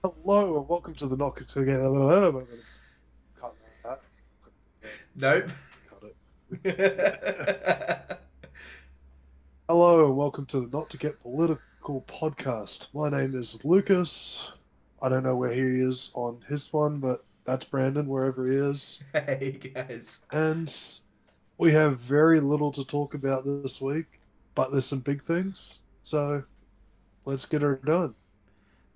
Hello and welcome to the Knock Together. Cut that. Nope. Cut it. Hello and welcome to the Not to Get Political podcast. My name is Lucas. I don't know where he is on his one, but that's Brandon wherever he is. Hey guys. And we have very little to talk about this week, but there's some big things. So let's get her done.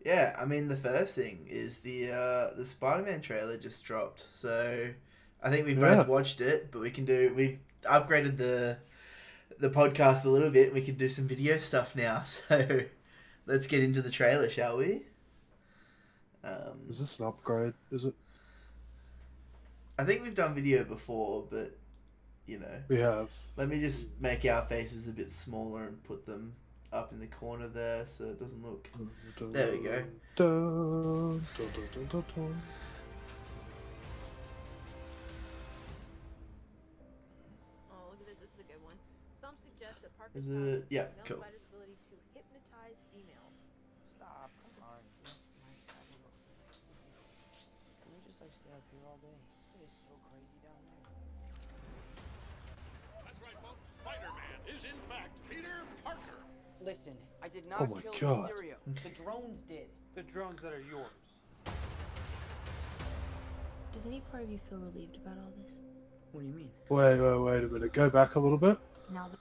Yeah, I mean the first thing is the Spider-Man trailer just dropped. So I think we've both Yeah. watched it, but we've upgraded the podcast a little bit and we can do some video stuff now. So let's get into the trailer, shall we? Is this an upgrade? Is it? I think we've done video before, but you know, We have. let me just make our faces a bit smaller and put them up in the corner there so it doesn't look. There we go. Dun, dun, dun, dun, dun, dun. Oh, look at this. This is a good one. Some suggest that Parker's Is powers it? Yeah, young cool. Spider's ability to hypnotize females. Stop, come on. It's nice having a Can we just stay up here all day? It is so crazy down there. That's right, folks. Spider-Man is in fact Peter Parker. Listen, I did not Oh my kill God. Mysterio. The drones did. The drones that are yours. Does any part of you feel relieved about all this? What do you mean? Wait a minute. Go back a little bit. Now that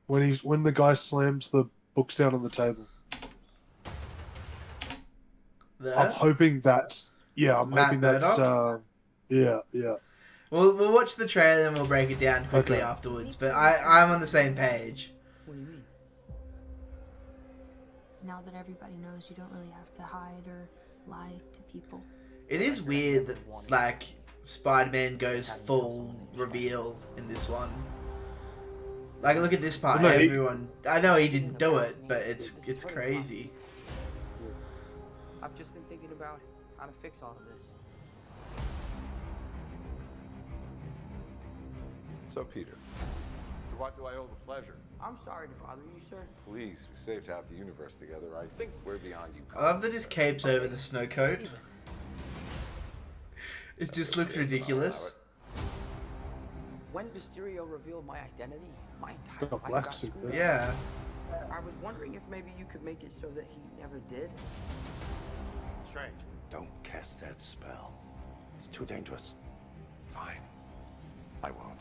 When the guy slams the books down on the table. There. I'm hoping that's Matt yeah. We'll watch the trailer and we'll break it down quickly Okay. afterwards. But I'm on the same page. What do you mean? now that everybody knows, you don't really have to hide or lie to people. It is weird that like Spider-Man goes full reveal in this one. Like look at this part. Well, no, he- Everyone, I know he didn't do it, but it's crazy. I've just been thinking about how to fix all of this. So, Peter, to what do I owe the pleasure? I'm sorry to bother you, sir. Please, we saved half the universe together. I think we're beyond you. I love that his cape's over the snow coat. It just looks ridiculous. When Mysterio revealed my identity, my entire Got a life black got suit screwed there. Yeah. up. I was wondering if maybe you could make it so that he never did. Strange. Don't cast that spell. It's too dangerous. Fine. I won't.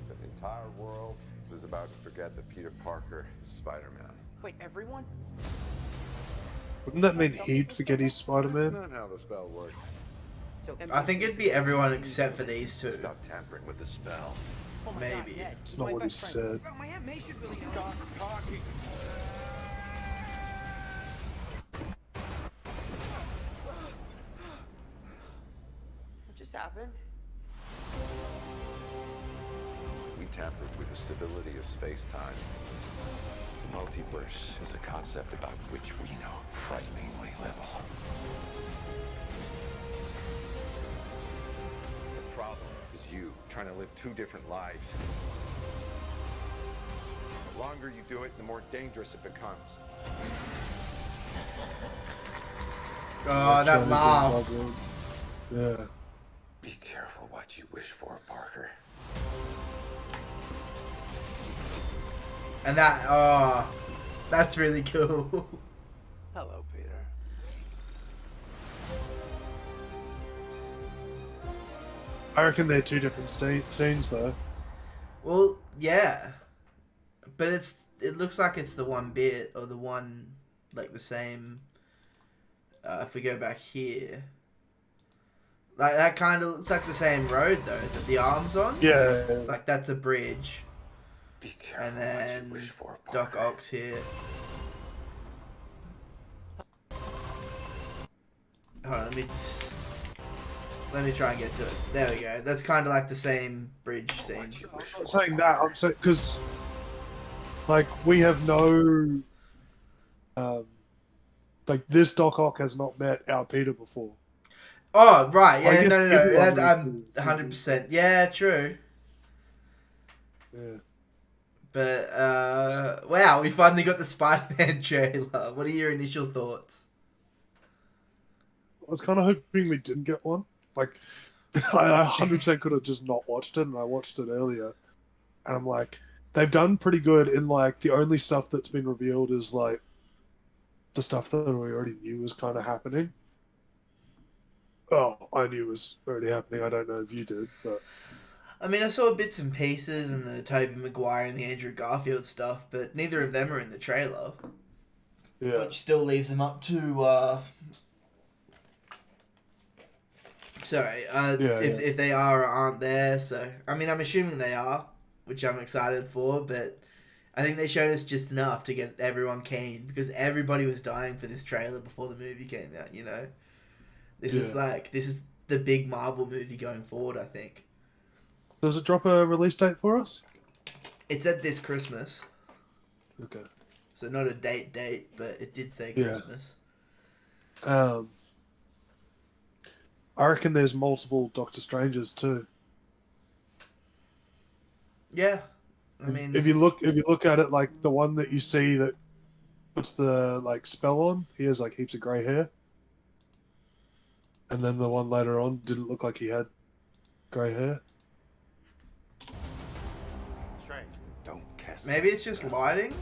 The entire world is about to forget that Peter Parker is Spider-Man. Wait, everyone? Wouldn't that mean he'd forget he's That's Spider-Man? not how the spell works. So I think it'd be everyone except for these two. Stop tampering with the spell. Oh my God, maybe. Ned, It's he's not my what he best friend. said. Well, my Aunt May should really know. Stop talking. What just happened? We tampered with the stability of space-time. The multiverse is a concept about which we know frighteningly little. The problem is you trying to live two different lives. The longer you do it, the more dangerous it becomes. Oh, that laugh. Yeah. Be careful what you wish for, Parker. And that's really cool. Hello, Peter. I reckon they're two different scenes though. Well, yeah. But it looks like it's the one bit or the one like the same if we go back here. Like that kind of looks like the same road though that the arm's on. Yeah. Like that's a bridge. Be careful And what then you wish for, Doc Parker. Ock's here. Hold on, let me try and get to it. There we go. That's kind of like the same bridge scene. What you wish I'm for. not saying that. I'm saying because, like, we have no, like this Doc Ock has not met our Peter before. Oh right, I yeah, guess no. everyone That's, I'm knows the- 100%. Yeah, true. Yeah. But Wow, we finally got the Spider-Man trailer. What are your initial thoughts? I was kind of hoping we didn't get one. Like, I 100% could have just not watched it, and I watched it earlier. And I'm like, they've done pretty good in, like, the only stuff that's been revealed is, like, the stuff that we already knew was kind of happening. Oh, I knew was already happening. I don't know if you did, but I mean, I saw bits and pieces and the Tobey Maguire and the Andrew Garfield stuff, but neither of them are in the trailer, yeah, which still leaves them up to if they are or aren't there. So I mean, I'm assuming they are, which I'm excited for. But I think they showed us just enough to get everyone keen because everybody was dying for this trailer before the movie came out. You know, this is the big Marvel movie going forward. I think. Does it drop a release date for us? It's at this Christmas. Okay. So not a date, but it did say Yeah. Christmas. I reckon there's multiple Doctor Strangers too. Yeah, I mean, if you look at it, like the one that you see that puts the like spell on, he has like heaps of grey hair, and then the one later on didn't look like he had grey hair. Strange. Don't cast. maybe it's just lighting.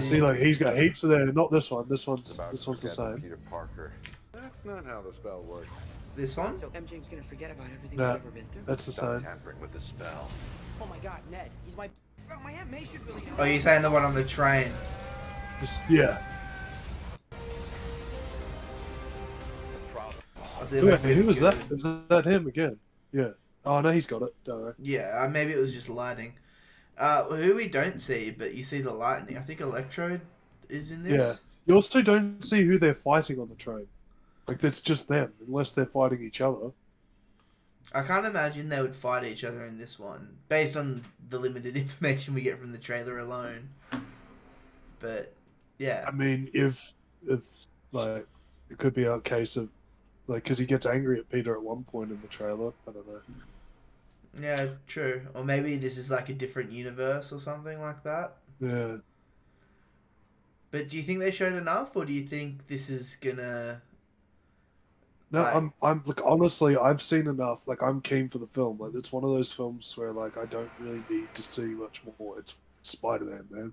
See, like he's got heaps of there. Not this one. This About one's to the forget same. Peter Parker. That's not how the spell works. This one. So MJ's gonna forget about everything Nah, we've ever been through. That's the Stop same. tampering with the spell. Oh my God, Ned, he's my. Bro, my Aunt May should really know. Oh, you're saying the one on the train? Yeah. The problem. I see Wait, who was that? Was that him again? Yeah. Oh no, he's got it. Don't worry. Yeah, maybe it was just lighting. Who we don't see, but you see the lightning. I think Electrode is in this. Yeah. You also don't see who they're fighting on the train. Like that's just them, unless they're fighting each other. I can't imagine they would fight each other in this one, based on the limited information we get from the trailer alone. But yeah, I mean, if like it could be a case of like because he gets angry at Peter at one point in the trailer. I don't know. yeah, true. Or maybe this is like a different universe or something like that. Yeah. But do you think they showed enough, or do you think this is gonna? No, Like- I'm like honestly, I've seen enough. Like I'm keen for the film. Like it's one of those films where like I don't really need to see much more. It's Spider-Man, man.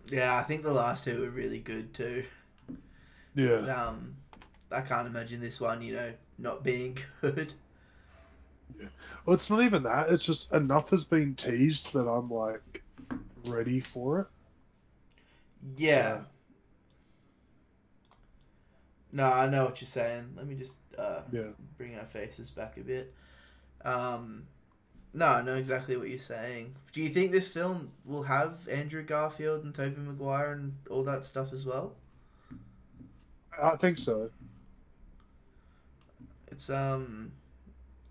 Yeah, I think the last two were really good too. Yeah. But, I can't imagine this one, not being good. Well, it's not even that. It's just enough has been teased that I'm like ready for it. Yeah. So- No, I know what you're saying. Let me just Yeah. bring our faces back a bit. No, I know exactly what you're saying. Do you think this film will have Andrew Garfield and Tobey Maguire and all that stuff as well? I think so. It's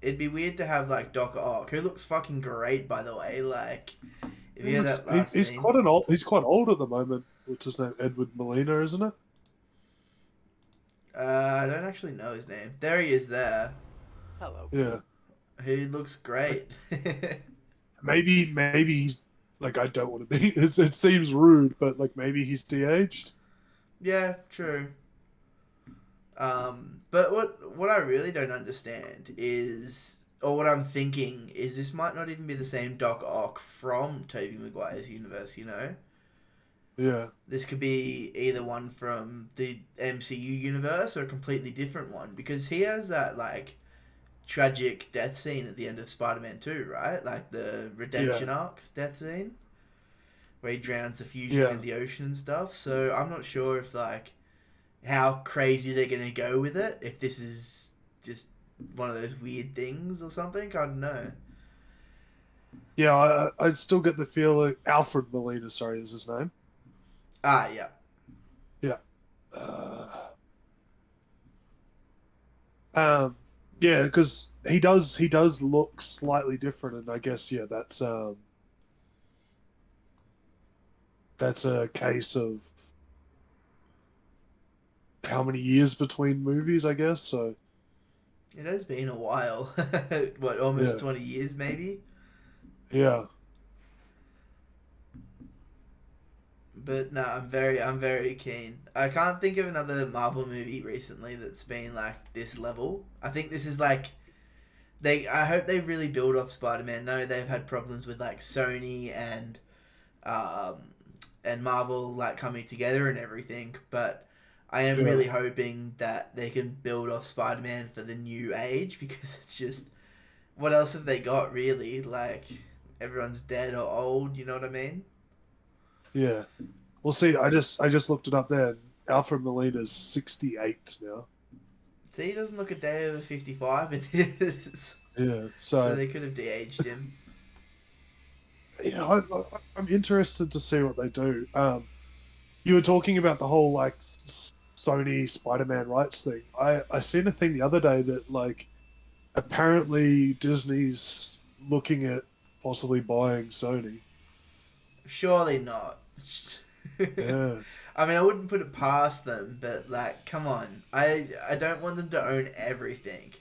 it'd be weird to have like Doc Ock, who looks fucking great by the way. Like, if you had that last He's scene, quite He's quite old at the moment. What's his name? Edward Molina, isn't it? I don't actually know his name. There he is. There, Hello. Yeah. who looks great. Maybe he's like I don't want to be. It seems rude, but like maybe he's de-aged. Yeah, true. But what I really don't understand is, or what I'm thinking is, this might not even be the same Doc Ock from Tobey Maguire's universe. Yeah. This could be either one from the MCU universe or a completely different one, because he has that like tragic death scene at the end of Spider-Man 2, right? Like the redemption arc death scene where he drowns the fugitive in the ocean and stuff. So I'm not sure if like how crazy they're gonna go with it, if this is just one of those weird things or something. I don't know. Yeah, I still get the feeling Alfred Molina, sorry, is his name. Ah, yeah. Yeah. Yeah, because he does look slightly different, and I guess that's a case of how many years between movies, I guess. So It has been a while. What, almost Yeah. 20 years maybe? yeah, But no, I'm very keen. I can't think of another Marvel movie recently that's been like this level. I think this is like I hope they really build off Spider-Man. No, they've had problems with like Sony um and Marvel like coming together and everything, but I am Yeah. really hoping that they can build off Spider-Man for the new age, because it's just, what else have they got really? Like, everyone's dead or old, you know what I mean? Yeah. Well, see, I just looked it up there. And Alfred Molina's 68 now. See, he doesn't look a day over 55 in his. Yeah. So So they could have de-aged him. I'm interested to see what they do. You were talking about the whole like Sony Spider-Man rights thing. I seen a thing the other day that like apparently Disney's looking at possibly buying Sony. Surely not. Yeah. I mean, I wouldn't put it past them, but like, come on. I don't want them to own everything.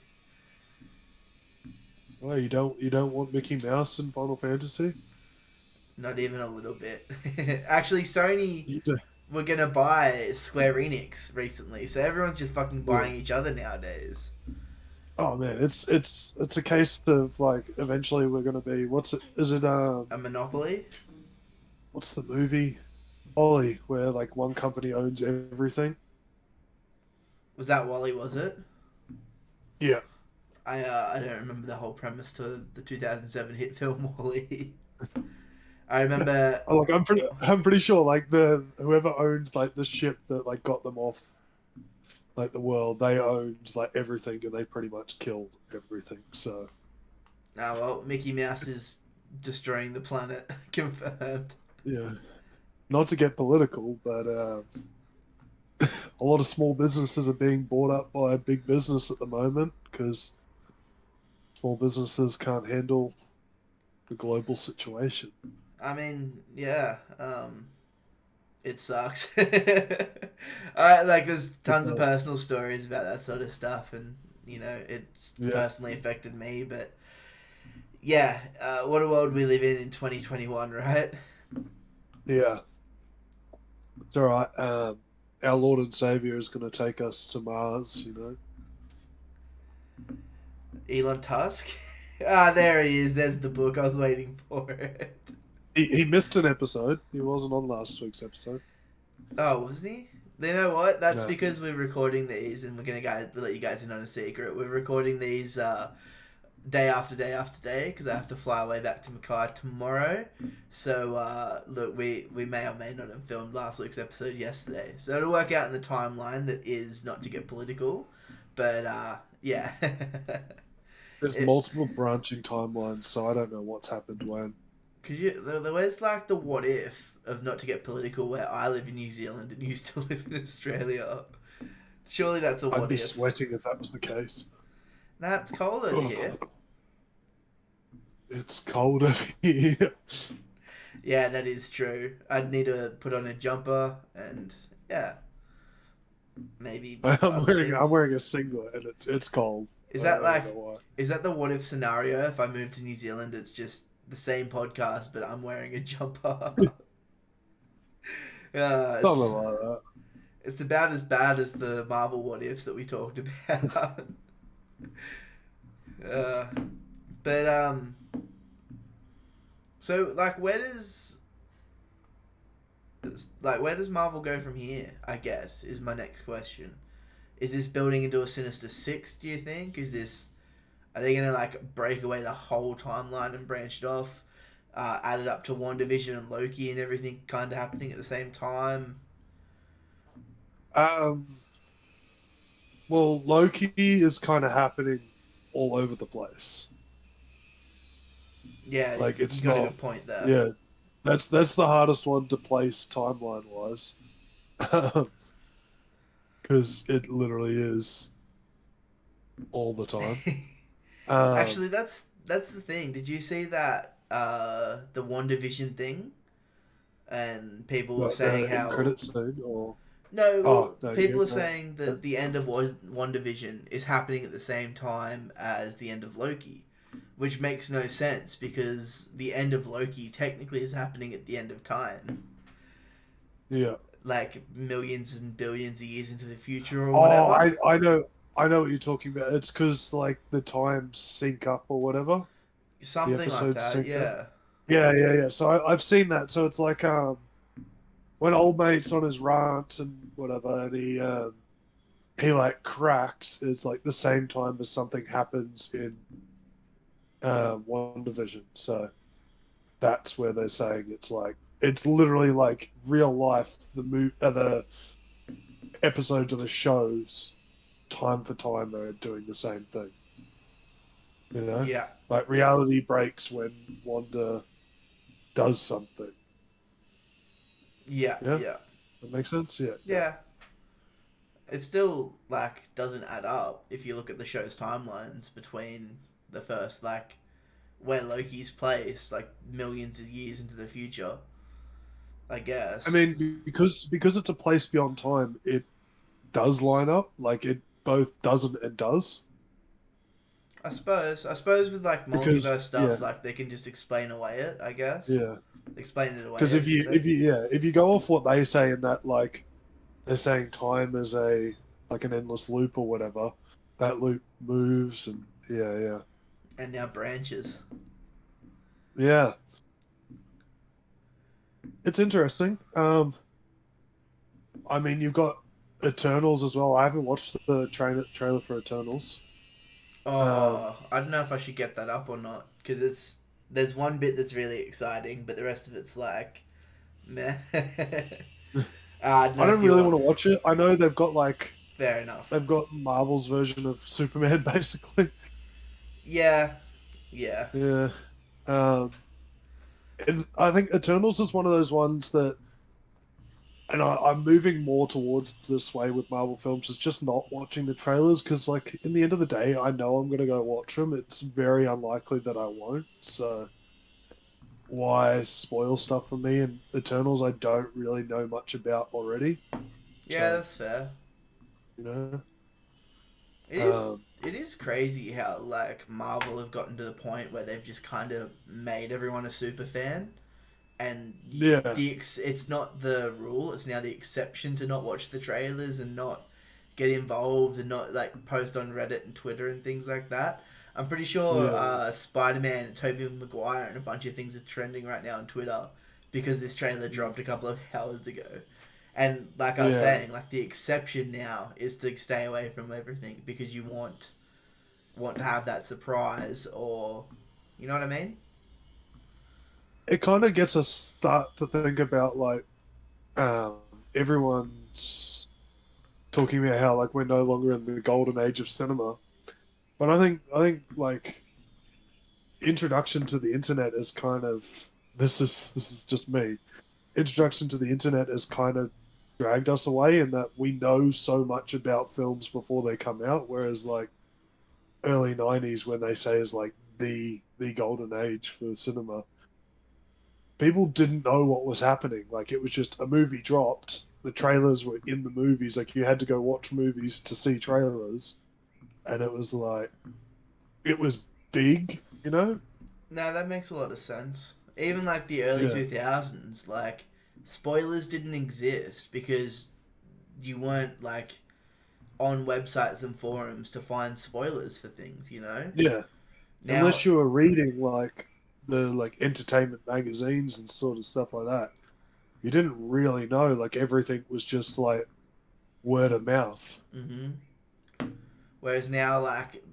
Well, you don't want Mickey Mouse in Final Fantasy? Not even a little bit. Actually, Sony You do- were gonna buy Square Enix recently, so everyone's just fucking buying each other nowadays. Oh man, it's a case of like eventually we're gonna be is it A monopoly? what's the movie? Ollie, where like one company owns everything. Was that Wally, was it? Yeah. I don't remember the whole premise to the 2007 hit film Wally. I remember. Like I'm pretty sure like the whoever owned like the ship that like got them off like the world, they owned like everything and they pretty much killed everything. So Oh well, Mickey Mouse is destroying the planet. Confirmed. yeah. Not to get political, but a lot of small businesses are being bought up by big business at the moment because small businesses can't handle the global situation. I mean, yeah. It sucks. Like, there's tons of personal stories about that sort of stuff, and you know, it's personally affected me. But yeah, what a world we live in 2021, right? Yeah, it's all right. Our Lord and Savior is going to take us to Mars. You know. Elon Tusk. Ah, there he is. There's the book. I was waiting for it. He missed an episode. He wasn't on last week's episode. Oh, wasn't he? You know what? That's No. because we're recording these, and we're gonna let you guys in on a secret. We're recording these day after day after day, because I have to fly away back to Mackay tomorrow. So look, we may or may not have filmed last week's episode yesterday, so it'll work out in the timeline that is not to get political, but yeah. There's multiple branching timelines, so I don't know what's happened when. Cause where's like the what if of not to get political, where I live in New Zealand and you still live in Australia? Surely that's a what I'd be if. sweating if that was the case. Nah, it's cold over here. It's cold over here. Yeah, that is true. I'd need to put on a jumper and yeah, maybe. I'm things. wearing a singlet and it's cold. Is I that don't like? know why. Is that the what if scenario? If I move to New Zealand, it's just the same podcast, but I'm wearing a jumper. Something like that. It's about as bad as the Marvel what ifs that we talked about. But so like where does Marvel go from here? I guess is my next question. Is this building into a Sinister Six? Do you think? Are they gonna like break away the whole timeline and branch it off? Add it up to WandaVision and Loki and everything kind of happening at the same time? Well, Loki is kind of happening all over the place. Yeah, Like it's you got not. a good point there. Yeah, that's the hardest one to place timeline wise, because it literally is all the time. Actually, that's the thing. Did you see that the WandaVision thing? And people were saying the how credit scene or no, well, no, people are yeah, saying that the end of WandaVision is happening at the same time as the end of Loki, which makes no sense because the end of Loki technically is happening at the end of time. Yeah. like millions and billions of years into the future or Oh, whatever. I know what you're talking about. It's because like the times sync up or whatever. The Something like episodes that, sync up. yeah. Yeah. So I've seen that. So it's like when old mate's on his rant and whatever, and he like cracks. It's like the same time as something happens in One Division. So that's where they're saying it's like it's literally like real life. The episodes of the shows time for time are doing the same thing. You know, Yeah. like reality breaks when Wanda does something. Yeah, Yeah, yeah. that makes sense. Yeah, yeah, Yeah. It still like doesn't add up if you look at the show's timelines between the first like where Loki's placed, like millions of years into the future, I I guess. mean, because it's a place beyond time, it does line up. Like it both doesn't and does. I suppose with like multiverse Because stuff, like they can just explain away it, I guess. yeah. Explain it away, Because I should say. if you go off what they say in that like they're saying time is a like an endless loop or whatever, that loop moves and And now branches. yeah. It's interesting. I mean, you've got Eternals as well. I haven't watched the trailer for Eternals. Um, Oh, I don't know if I should get that up or not because there's one bit that's really exciting, but the rest of it's like meh. I don't I know if don't you really want. want to watch it. I know they've got like Fair enough. they've got Marvel's version of Superman, basically. Yeah, yeah, Yeah. Um, and I think Eternals is one of those ones that, and I'm moving more towards this way with Marvel films, is just not watching the trailers because, like, in the end of the day, I know I'm gonna go watch them. It's very unlikely that I won't. So why spoil stuff for me? And Eternals, I don't really know much about already. yeah. So That's fair. you know, It is. um, It is crazy how like Marvel have gotten to the point where they've just kind of made everyone a super fan, and yeah, it's not the rule. It's now the exception to not watch the trailers and not get involved and not like post on Reddit and Twitter and things like that. I'm pretty sure yeah, Spider-Man, Tobey Maguire, and a bunch of things are trending right now on Twitter because this trailer dropped a couple of hours ago. And like I was yeah. saying, like the exception now is to stay away from everything because you want to have that surprise or you know what I mean? It kind of gets us start to think about like um, everyone's talking about how like we're no longer in the golden age of cinema. But I think like introduction to the internet is kind of this is just me. Introduction to the internet has kind of dragged us away in that we know so much about films before they come out, whereas like early '90s when they say is like the golden age for cinema, people didn't know what was happening. Like it was just a movie dropped, the trailers were in the movies, like you had to go watch movies to see trailers, and it was like it was big, you know? No, that makes a lot of sense. Even like the early Yeah, 2000s, like spoilers didn't exist because you weren't like on websites and forums to find spoilers for things, you know? yeah. Now, Unless you were reading like the like entertainment magazines and sort of stuff like that, you didn't really know. Like everything was just like word of mouth. hmm whereas now, like,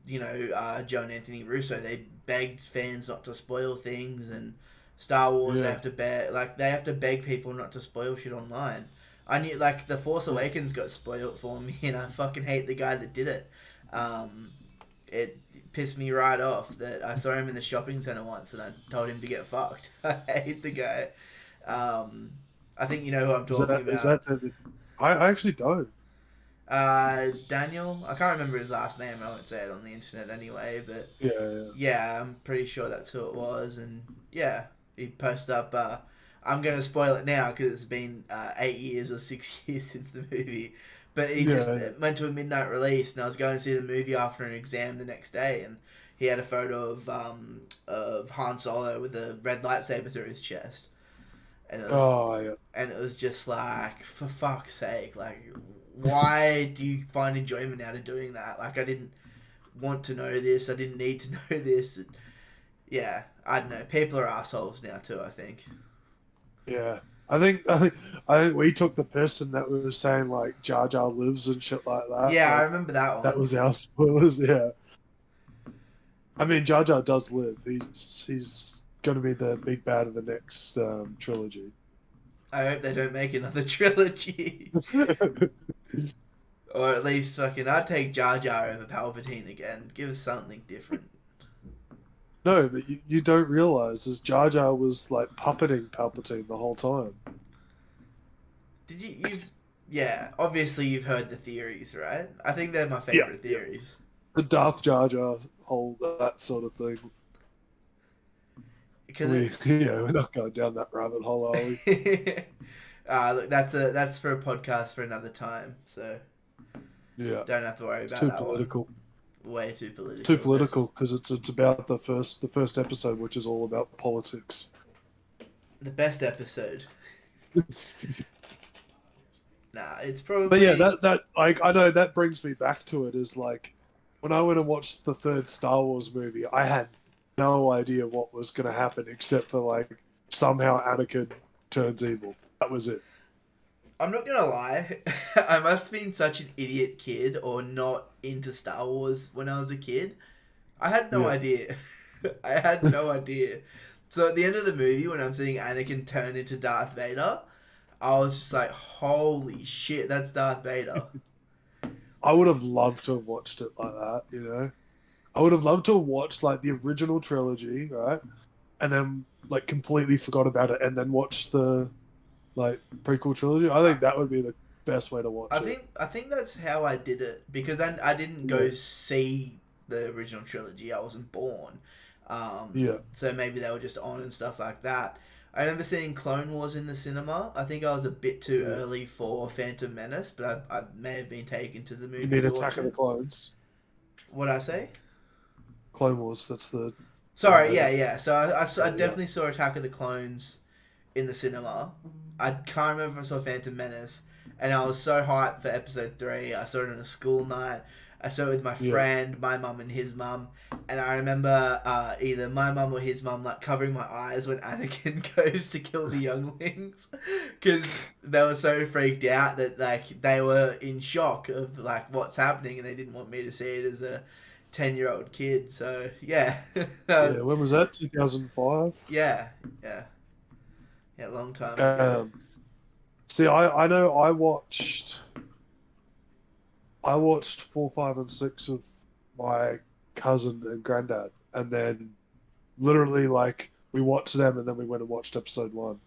you know, Joe and Anthony Russo, they begged fans not to spoil things, and Star Wars, Yeah, they have to beg people not to spoil shit online. I knew, like, The Force yeah. Awakens got spoiled for me, and I fucking hate the guy that did it. It pissed me right off that I saw him in the shopping center once, and I told him to get fucked. I hate the guy. I think you know who I'm talking Is about. that I actually don't. Daniel. I can't remember his last name. I won't say it on the internet anyway. But Yeah, yeah, yeah, I'm pretty sure that's who it was. And yeah, he posted up. I'm going to spoil it now because it's been 8 years or 6 years since the movie. But he just yeah, went to a midnight release, and I was going to see the movie after an exam the next day, and he had a photo of Han Solo with a red lightsaber through his chest. and it was Oh yeah. and it was just like, for fuck's sake, like, why do you find enjoyment out of doing that? Like, I didn't want to know this. I didn't need to know this. And yeah, I don't know. People are assholes now too, I think. Yeah. I think we took the piss and that we were saying like Jar Jar lives and shit like that. Yeah, I Like remember that one. that was our spoilers. Yeah. I mean, Jar Jar does live. He's going to be the big bad of the next trilogy. I hope they don't make another trilogy. Or at least fucking, I'd take Jar Jar over Palpatine again. Give us something different. No, but you don't realize is Jar Jar was like puppeting Palpatine the whole time. Did you've yeah, obviously you've heard the theories, right? I think they're my favorite theories. The Darth Jar Jar whole that sort of thing. Because we're not going down that rabbit hole, are we? look, that's for a podcast for another time, so Yeah. don't have to worry about Too that political. one. Way too political. Too political because it's about the first episode, which is all about politics. The best episode. Nah, it's probably. But yeah, that like I know that brings me back to it is like when I went and watched the third Star Wars movie, I had no idea what was going to happen except for like somehow Anakin turns evil. That was it. I'm not gonna lie, I must have been such an idiot kid or not into Star Wars when I was a kid. I had no idea. I had no idea. So at the end of the movie, when I'm seeing Anakin turn into Darth Vader, I was just like, holy shit, that's Darth Vader. I would have loved to have watched it like that, you know? I would have loved to have watched like the original trilogy, right? And then like completely forgot about it and then watched the like prequel trilogy. I think that would be the best way to watch it. I think that's how I did it because I didn't go see the original trilogy. I wasn't born. So maybe they were just on and stuff like that. I remember seeing Clone Wars in the cinema. I think I was a bit too early for Phantom Menace, but I may have been taken to the movie. You mean Attack of the Clones? What'd I say? Clone Wars, that's the... Sorry, yeah. So I definitely saw Attack of the Clones in the cinema. I can't remember if I saw Phantom Menace, and I was so hyped for episode 3. I saw it on a school night. I saw it with my friend, my mum and his mum, and I remember either my mum or his mum like covering my eyes when Anakin goes to kill the younglings, because they were so freaked out that like they were in shock of like what's happening, and they didn't want me to see it as a 10-year-old kid. So yeah. When was that? 2005. Yeah, long time ago. See, I know I watched 4, 5, and 6 with my cousin and granddad, and then literally like we watched them, and then we went and watched episode 1.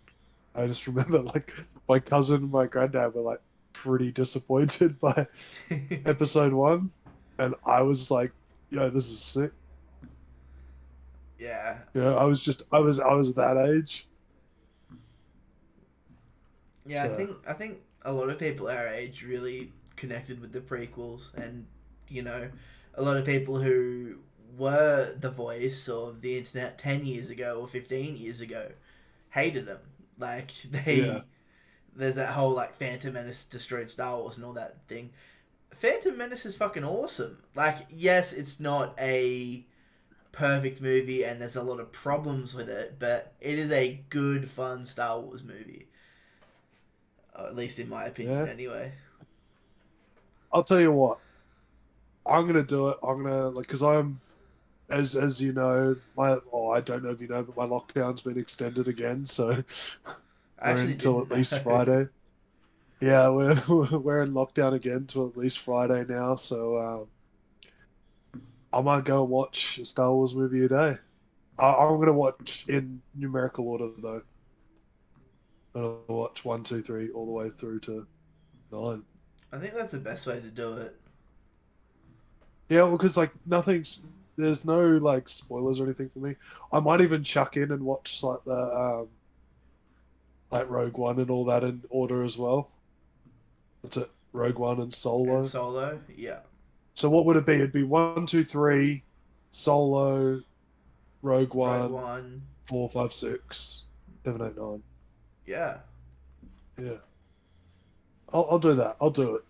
I just remember like my cousin and my granddad were like pretty disappointed by episode 1, and I was like, "Yo, this is sick." Yeah. I was that age. Yeah, I think a lot of people our age really connected with the prequels, and a lot of people who were the voice of the internet 10 years ago or 15 years ago hated them. Like there's that whole like Phantom Menace destroyed Star Wars and all that thing. Phantom Menace is fucking awesome. Like, yes, it's not a perfect movie and there's a lot of problems with it, but it is a good, fun Star Wars movie. At least in my opinion, anyway. I'll tell you what. I'm gonna do it. I'm gonna because I'm, as you know, I don't know if you know, but my lockdown's been extended again, so we're until at least Friday. Yeah, we're in lockdown again till at least Friday now, so I might go and watch a Star Wars movie a day. I'm gonna watch in numerical order though. I'll watch 1, 2, 3 all the way through to 9. I think that's the best way to do it. Yeah, well, because like there's no like spoilers or anything for me. I might even chuck in and watch like the like Rogue One and all that in order as well. What's it? Rogue One and Solo. Yeah. So what would it be? It'd be 1, 2, 3, Solo, Rogue One, 4, 5, 6, 7, 8, 9. Yeah. Yeah. I'll do that. I'll do it.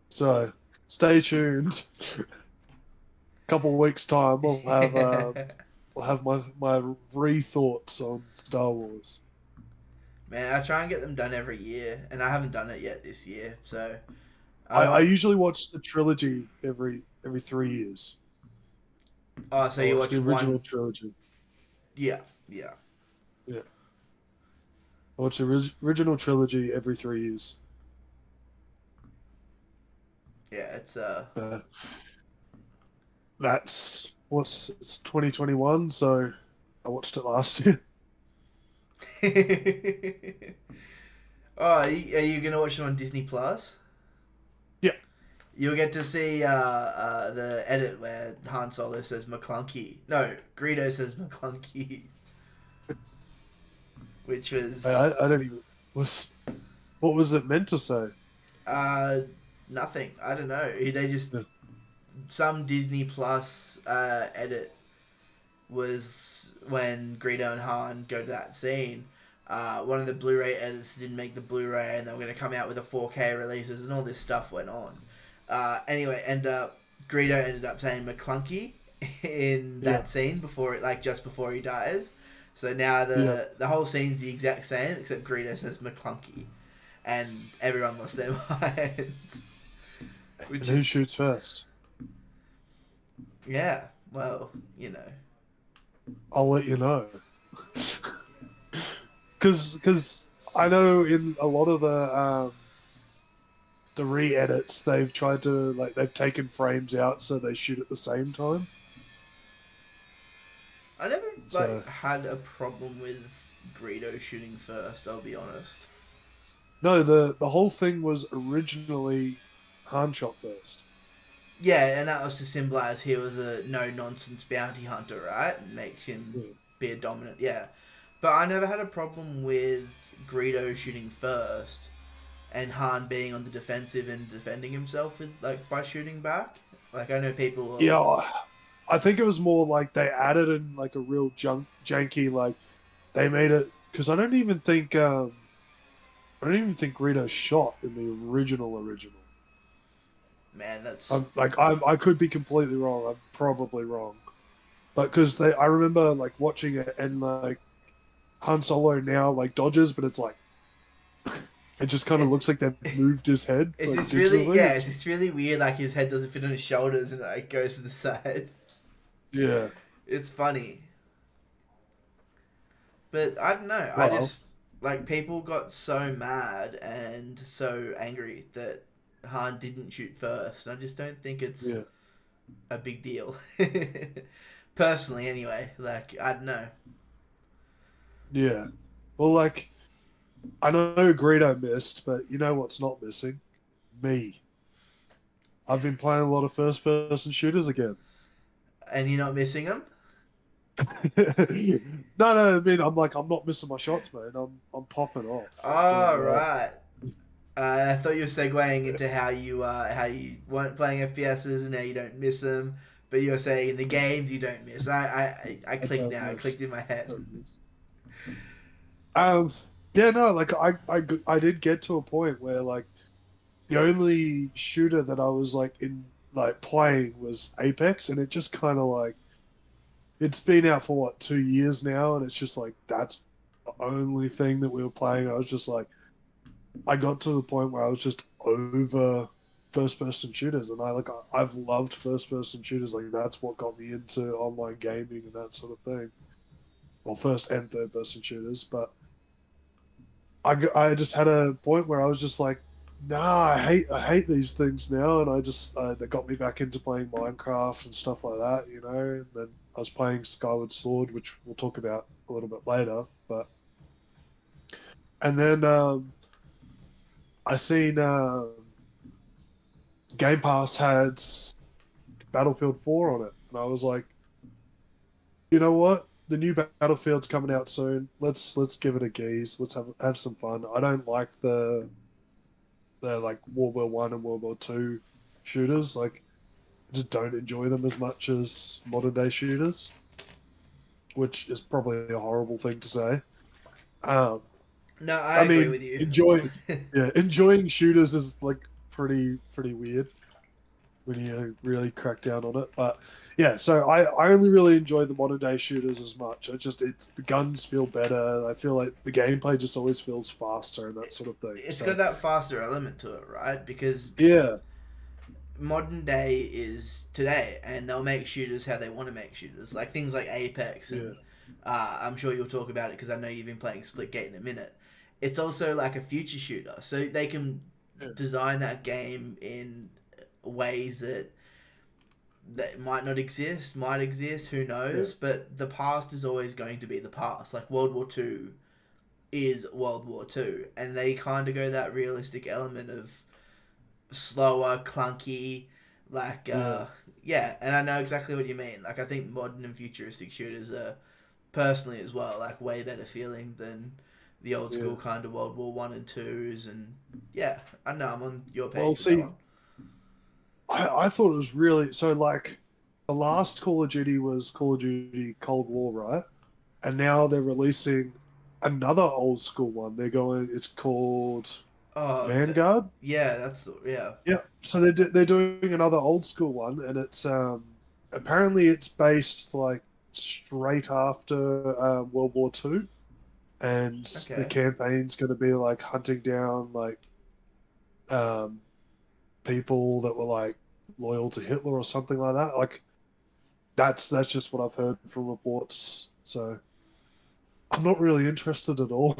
So, stay tuned. Couple of weeks time, we'll have my rethoughts on Star Wars. Man, I try and get them done every year, and I haven't done it yet this year. So I usually watch the trilogy every 3 years. oh, so I you watch watch the original one? trilogy. Yeah, yeah. Yeah, I watch the original trilogy every 3 years. Yeah, it's Uh, it's 2021, so I watched it last year. Oh, are you gonna watch it on Disney Plus? Yeah. You'll get to see the edit where Han Solo says McClunky. No, Greedo says McClunky, which was I don't even what was it meant to say? uh nothing. I don't know. They just Yeah. some Disney Plus edit was when Greedo and Han go to that scene. One of the Blu-ray editors didn't make the Blu-ray, and they were going to come out with a 4K releases, and all this stuff went on. Anyway, Greedo ended up saying McClunky in that scene just before he dies. So now the whole scene's the exact same, except Greedo says McClunky, and everyone lost their minds. And who shoots first? Yeah, well, you know. I'll let you know. Because I know in a lot of the re-edits they've tried to they've taken frames out so they shoot at the same time. I never So had a problem with Greedo shooting first. I'll be honest. no, the whole thing was originally Han shot first. Yeah, and that was to symbolize he was a no nonsense bounty hunter, right? And make him be a dominant. Yeah, but I never had a problem with Greedo shooting first, and Han being on the defensive and defending himself with by shooting back. Like I know people. Yeah, I think it was more like they added in a real janky they made it because I don't even think Greedo shot in the original. Man, that's I could be completely wrong. I'm probably wrong, but because I remember watching it and Han Solo now dodges, but it's it just kind of looks like they've moved his head it's digitally. it's this really weird. Like his head doesn't fit on his shoulders and it goes to the side. Yeah, It's funny. But I don't know. I well, just people got so mad and so angry that Han didn't shoot first. I just don't think it's yeah, a big deal. Personally, anyway. I don't know. yeah. Well, I know Greedo missed, but you know what's not missing? Me. I've been playing a lot of first-person shooters again. And you're not missing him? No. I mean, I'm not missing my shots, man. I'm popping off. I'm Oh, doing well. right. I thought you were segueing into how you weren't playing FPSs and now you don't miss them, but you were saying in the games you don't miss. I clicked now. It clicked in my head. Yeah, no, I did get to a point where the only shooter that I was in playing was Apex, and it just kind of it's been out for 2 years now, and it's just that's the only thing that we were playing. I was just I got to the point where I was just over first person shooters, and I've loved first person shooters. That's what got me into online gaming and that sort of thing. Well, first and third person shooters, but I just had a point where I was just nah, I hate these things now, and I just that got me back into playing Minecraft and stuff like that, And then I was playing Skyward Sword, which we'll talk about a little bit later, and then I seen Game Pass had Battlefield 4 on it, and I was like, you know what? The new Battlefield's coming out soon. Let's give it a gaze. Let's have some fun. I don't like the World War One and World War Two shooters. I just don't enjoy them as much as modern day shooters, which is probably a horrible thing to say. Um, No, I I agree mean, with you. enjoying shooters is like pretty weird when you really crack down on it. But yeah, so I only really enjoy the modern day shooters as much. It's the guns feel better. I feel like the gameplay just always feels faster and that sort of thing. It's So got that faster element to it, right? Because yeah, modern day is today, and they'll make shooters how they want to make shooters, like things like Apex, yeah, and I'm sure you'll talk about it because I know you've been playing Splitgate in a minute. It's also like a future shooter, so they can yeah, design that game in ways that might not exist, might exist, who knows? yeah, But the past is always going to be the past. Like World War Two is World War Two, and they kind of go that realistic element of slower, clunky, like yeah, yeah. And I know exactly what you mean. Like I think modern and futuristic shooters are personally as well like way better feeling than the old yeah. school kind of World War One and twos. And yeah, I know I'm on your Well, page with that see, one. I thought it was really so like the last Call of Duty was Call of Duty Cold War, right? And now they're releasing another old school one. It's called Oh, Vanguard. yeah, yeah. Yeah, so they're doing another old school one, and it's apparently it's based like straight after World War Two, and the Okay. campaign's going to be like hunting down like um people that were like loyal to Hitler or something like that. Like that's just what I've heard from reports. So I'm not really interested at all.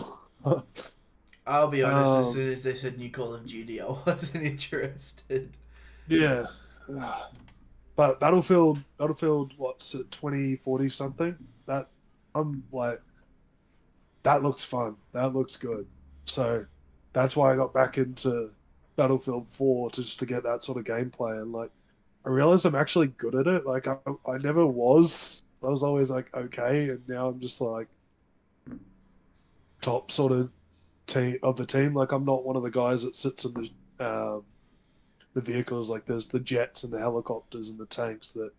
I'll be honest. As um, soon as they said new Call of Duty, I wasn't interested. yeah, but Battlefield, what's it, 2040 something? That I'm like, that looks fun. That looks good. So that's why I got back into Battlefield 4 just to get that sort of gameplay. And like, I realized I'm actually good at it. Like, I never was. I was always like, okay. And now I'm just like top sort of team of the team. Like, I'm not one of the guys that sits in the vehicles. Like, there's the jets and the helicopters and the tanks that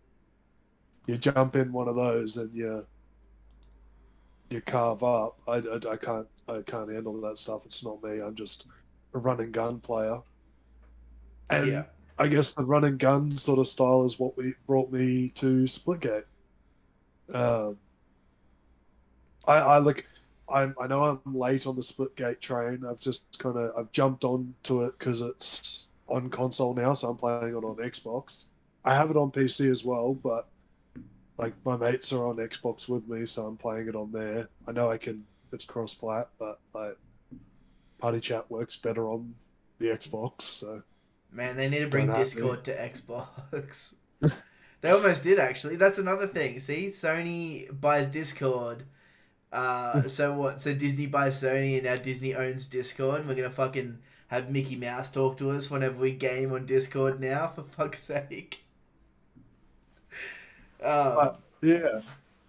you jump in one of those and you carve up. I can't handle that stuff. It's not me. I'm just a run and gun player. Yeah. And I guess the run and gun sort of style is what brought me to Splitgate. Um, I like I know I'm late on the Splitgate train. I've jumped onto it because it's on console now, so I'm playing it on Xbox. I have it on PC as well, but like my mates are on Xbox with me, so I'm playing it on there. I know it's cross-plat, but like party chat works better on the Xbox, so Man, they need to don't bring have me. Discord to Xbox. They almost did actually. That's another thing. See, Sony buys Discord. So what? So Disney buys Sony, and now Disney owns Discord, and we're gonna fucking have Mickey Mouse talk to us whenever we game on Discord now. For fuck's sake. Um, But yeah,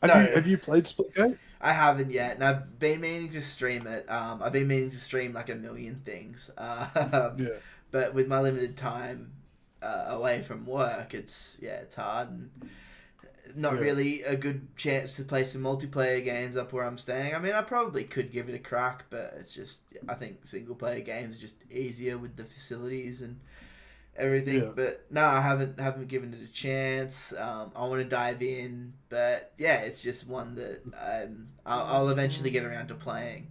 no, have you played Splitgate? I haven't yet, and I've been meaning to stream it. I've been meaning to stream like a million things. Yeah, But with my limited time away from work, it's hard and not yeah, really a good chance to play some multiplayer games up where I'm staying. I mean, I probably could give it a crack, but it's just I think single player games are just easier with the facilities and everything. yeah, But no, I haven't given it a chance. I want to dive in, but yeah, it's just one that I'll eventually get around to playing.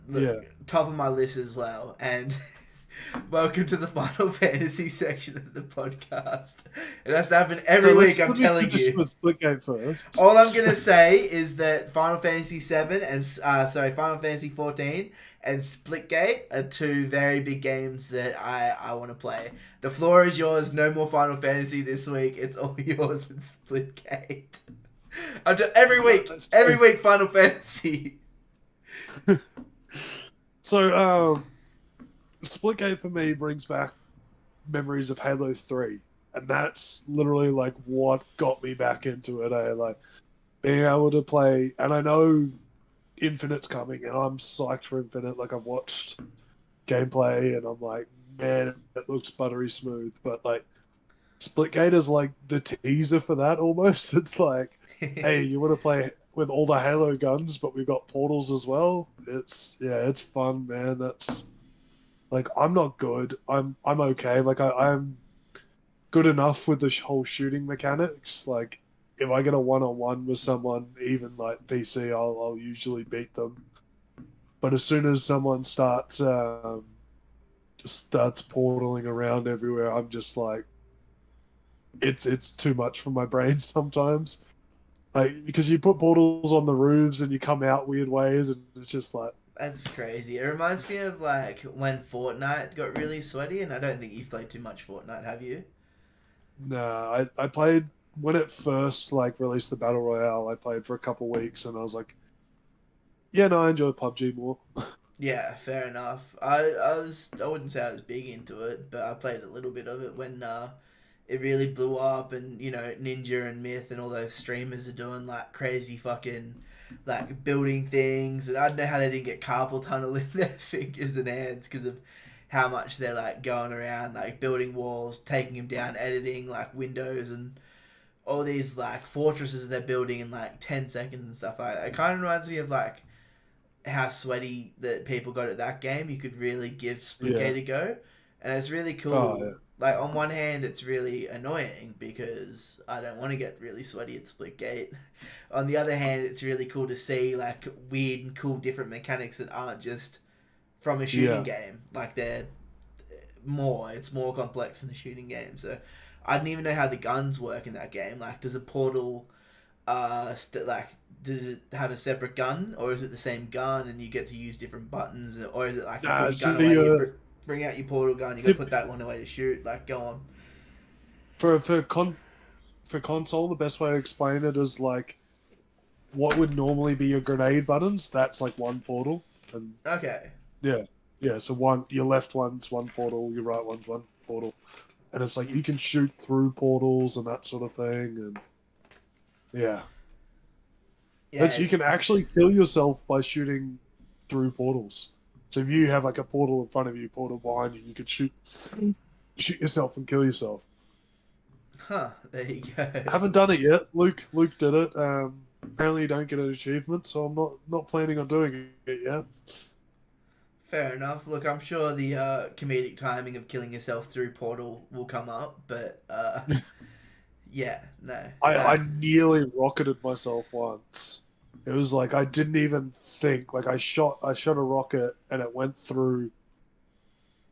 Look, yeah. top of my list as well, and welcome to the Final Fantasy section of the podcast. It has to happen every So week. I'm let me telling finish you. with Splitgate first. All I'm gonna say is that Final Fantasy 7 and Final Fantasy 14 and Splitgate are two very big games that I want to play. The floor is yours. No more Final Fantasy this week. It's all yours in Splitgate. Every week Final Fantasy. So, Splitgate for me brings back memories of Halo 3. And that's literally like what got me back into it. Like being able to play, and I know Infinite's coming, and I'm psyched for Infinite. Like I've watched gameplay, and I'm like, man, it looks buttery smooth. But like, Splitgate is like the teaser for that almost. It's like hey, you want to play with all the Halo guns, but we've got portals as well? It's fun, man. That's like I'm not good. I'm okay. Like I'm good enough with the whole shooting mechanics. Like if I get a one-on-one with someone, even like PC, I'll usually beat them. But as soon as someone starts portaling around everywhere, I'm just like it's too much for my brain sometimes. Like because you put portals on the roofs and you come out weird ways, and it's just like That's crazy. It reminds me of like when Fortnite got really sweaty, and I don't think you've played too much Fortnite, have you? nah. I played when it first like released the battle royale. I played for a couple weeks, and I was like, yeah, no, I enjoy PUBG more. Yeah, fair enough. I wouldn't say I was big into it, but I played a little bit of it when it really blew up, and Ninja and Myth and all those streamers are doing like crazy fucking like building things, and I don't know how they didn't get carpal tunnel in their fingers and hands because of how much they're like going around like building walls, taking them down, editing like windows and all these like fortresses they're building in like 10 seconds and stuff like that. It kind of reminds me of like how sweaty that people got at that game. You could really give Yeah. Splitgate a go, and it's really Oh cool. yeah. Like on one hand, it's really annoying because I don't want to get really sweaty at Splitgate. On the other hand, it's really cool to see like weird and cool different mechanics that aren't just from a shooting Yeah. game. Like it's more complex than a shooting game. So I didn't even know how the guns work in that game. Like, does a portal like does it have a separate gun, or is it the same gun and you get to use different buttons, or is it like you put Nah. your So gun away, the bring out your portal gun, you got to tip put that one away to shoot? Like, go on. for console, the best way to explain it is like what would normally be your grenade buttons. That's like one portal, and Okay. yeah, yeah. So your left one's one portal, your right one's one portal, and it's like you can shoot through portals and that sort of thing, and yeah, that's Yeah. you can actually kill yourself by shooting through portals. So if you have like a portal in front of you, portal behind you, you could shoot yourself and kill yourself. Huh. There you go. Haven't done it yet. Luke did it. Apparently you don't get an achievement, so I'm not planning on doing it yet. Fair enough. Look, I'm sure the comedic timing of killing yourself through portal will come up, but yeah, no, I no. nearly rocketed myself once. It was like I didn't even think. Like I shot a rocket and it went through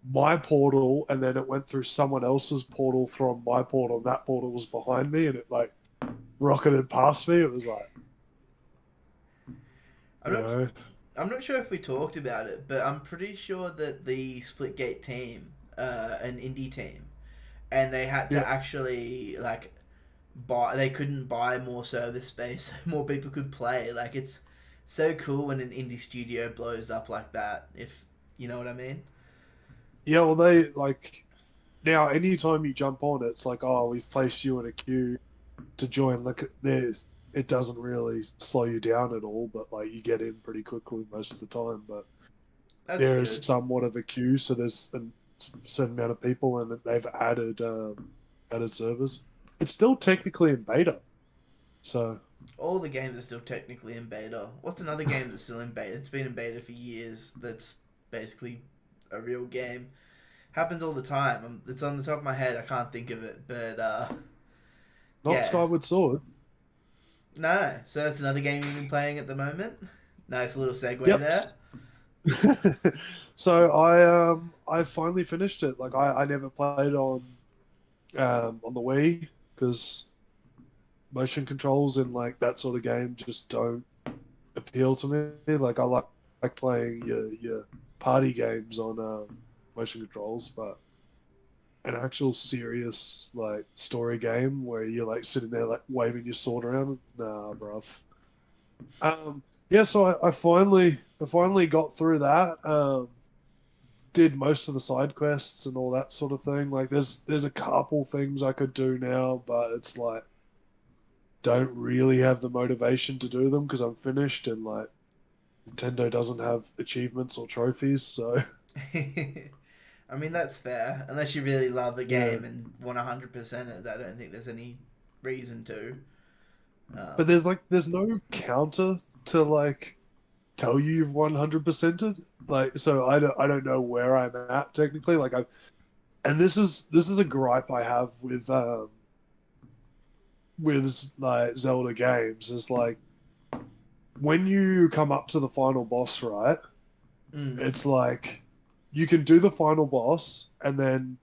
my portal and then it went through someone else's portal from my portal. And that portal was behind me and it like rocketed past me. It was like, I'm you not. know, I'm not sure if we talked about it, but I'm pretty sure that the Splitgate team, an indie team, and they had yeah. to actually like buy. They couldn't buy more server space, so more people could play. Like, it's so cool when an indie studio blows up like that. If you know what I mean. Yeah, well, they like now. Anytime you jump on, it's like, oh, we've placed you in a queue to join. Look, there, it doesn't really slow you down at all, but like you get in pretty quickly most of the time. But That's there is good. somewhat of a queue, so there's a certain amount of people, and they've added servers. It's still technically in beta, so All the games are still technically in beta. What's another game that's still in beta? It's been in beta for years. That's basically a real game. Happens all the time. It's on the top of my head. I can't think of it, but not yeah. Skyward Sword. No. So that's another game you've been playing at the moment. Nice little segue Yep. there. So I finally finished it. Like I never played on the Wii because motion controls in like that sort of game just don't appeal to me. Like I like playing your party games on motion controls, but an actual serious like story game where you're like sitting there like waving your sword around, nah, bruv. Yeah, so I finally got through that. Did most of the side quests and all that sort of thing. Like there's a couple things I could do now, but it's like don't really have the motivation to do them because I'm finished and like Nintendo doesn't have achievements or trophies, so I mean, that's fair. Unless you really love the yeah. game and want 100% it, I don't think there's any reason to. But there's no counter to like tell you you've 100%ed. Like, so I don't know where I'm at technically. Like and this is a gripe I have with like Zelda games is like when you come up to the final boss, right? Mm. It's like you can do the final boss and then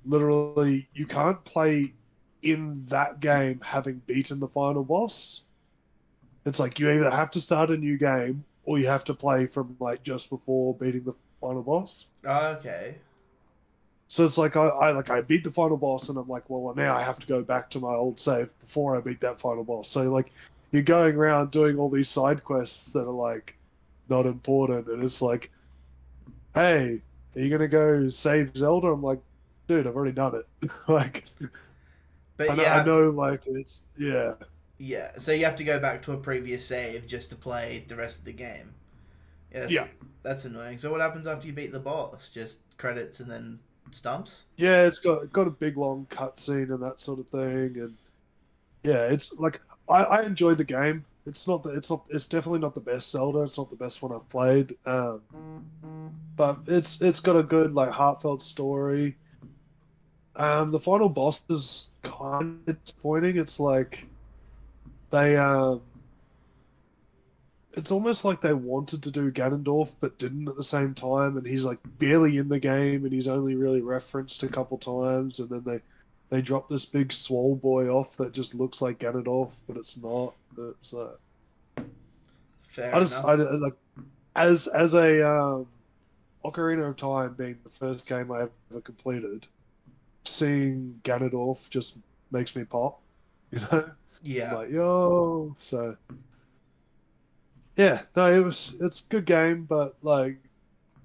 literally you can't play in that game having beaten the final boss. It's like you either have to start a new game or you have to play from like just before beating the final boss. Oh, okay. So it's like I beat the final boss and I'm like, well now I have to go back to my old save before I beat that final boss. So like you're going around doing all these side quests that are like not important and it's like, hey, are you gonna go save Zelda? I'm like, dude, I've already done it. Like But I yeah, know like it's yeah. yeah. So you have to go back to a previous save just to play the rest of the game. Yeah, Yeah. that's annoying. So what happens after you beat the boss? Just credits and then stumps? Yeah, it's got a big long cutscene and that sort of thing, and yeah, it's like I enjoyed the game. It's definitely not the best Zelda. It's not the best one I've played. But it's got a good like heartfelt story. The final boss is kind of disappointing. It's like they it's almost like they wanted to do Ganondorf but didn't at the same time, and he's like barely in the game, and he's only really referenced a couple times, and then they drop this big swole boy off that just looks like Ganondorf, but it's not. It's Fair enough. like as a Ocarina of Time being the first game I ever completed, seeing Ganondorf just makes me pop, you know. I'm Yeah. like, yo, so yeah, no, it's a good game, but like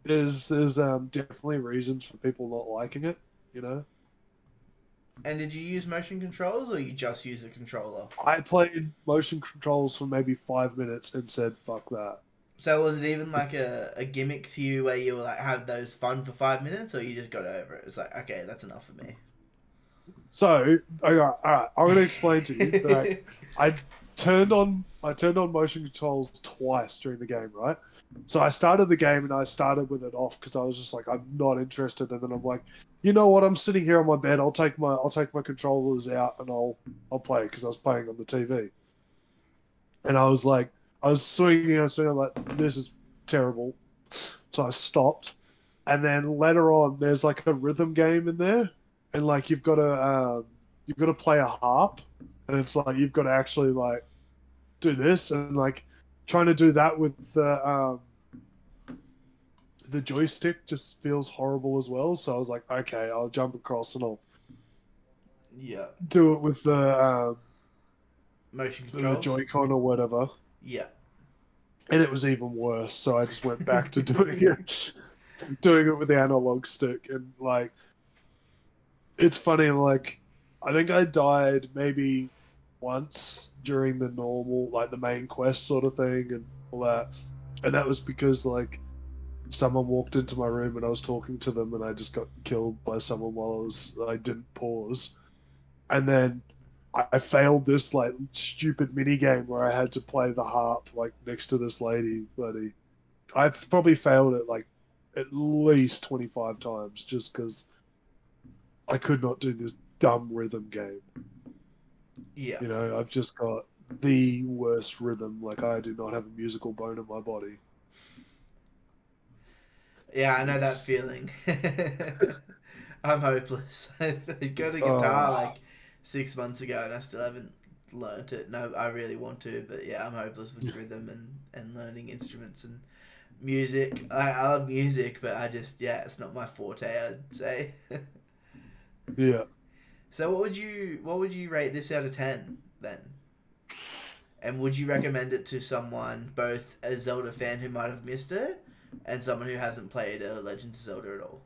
there's definitely reasons for people not liking it, you know. And did you use motion controls or you just use the controller? I played motion controls for maybe 5 minutes and said fuck that. So was it even like a gimmick to you where you were like have those fun for 5 minutes or you just got over it? It's like, okay, that's enough for me. So all right, I'm gonna explain to you that I I turned on motion controls twice during the game, right? So I started the game and I started with it off because I was just like I'm not interested, and then I'm like, you know what? I'm sitting here on my bed. I'll take my controllers out and I'll play because I was playing on the TV, and I was like I was swinging. I'm like this is terrible. So I stopped, and then later on there's like a rhythm game in there, and like you've got to play a harp, and it's like you've got to actually like do this and like trying to do that with the joystick just feels horrible as well. So I was like, okay, I'll jump across and I'll Yeah. do it with Motion the controls? Joy-Con or whatever. Yeah. And it was even worse. So I just went back to doing it with the analog stick. And like, it's funny, like, I think I died maybe once during the normal, like the main quest sort of thing and all that. And that was because like someone walked into my room and I was talking to them and I just got killed by someone while I didn't pause. And then I failed this like stupid mini game where I had to play the harp like next to this lady. Bloody, I probably failed it like at least 25 times just because I could not do this dumb rhythm game. Yeah. You know, I've just got the worst rhythm. Like I do not have a musical bone in my body. Yeah, I know that It's feeling. I'm hopeless. I got a guitar uh, like 6 months ago and I still haven't learnt it. No, I really want to, but yeah, I'm hopeless with rhythm and learning instruments and music. I love music, but yeah, it's not my forte, I'd say. yeah. So what would you rate this out of 10 then? And would you recommend it to someone, both a Zelda fan who might have missed it and someone who hasn't played Legend of Zelda at all?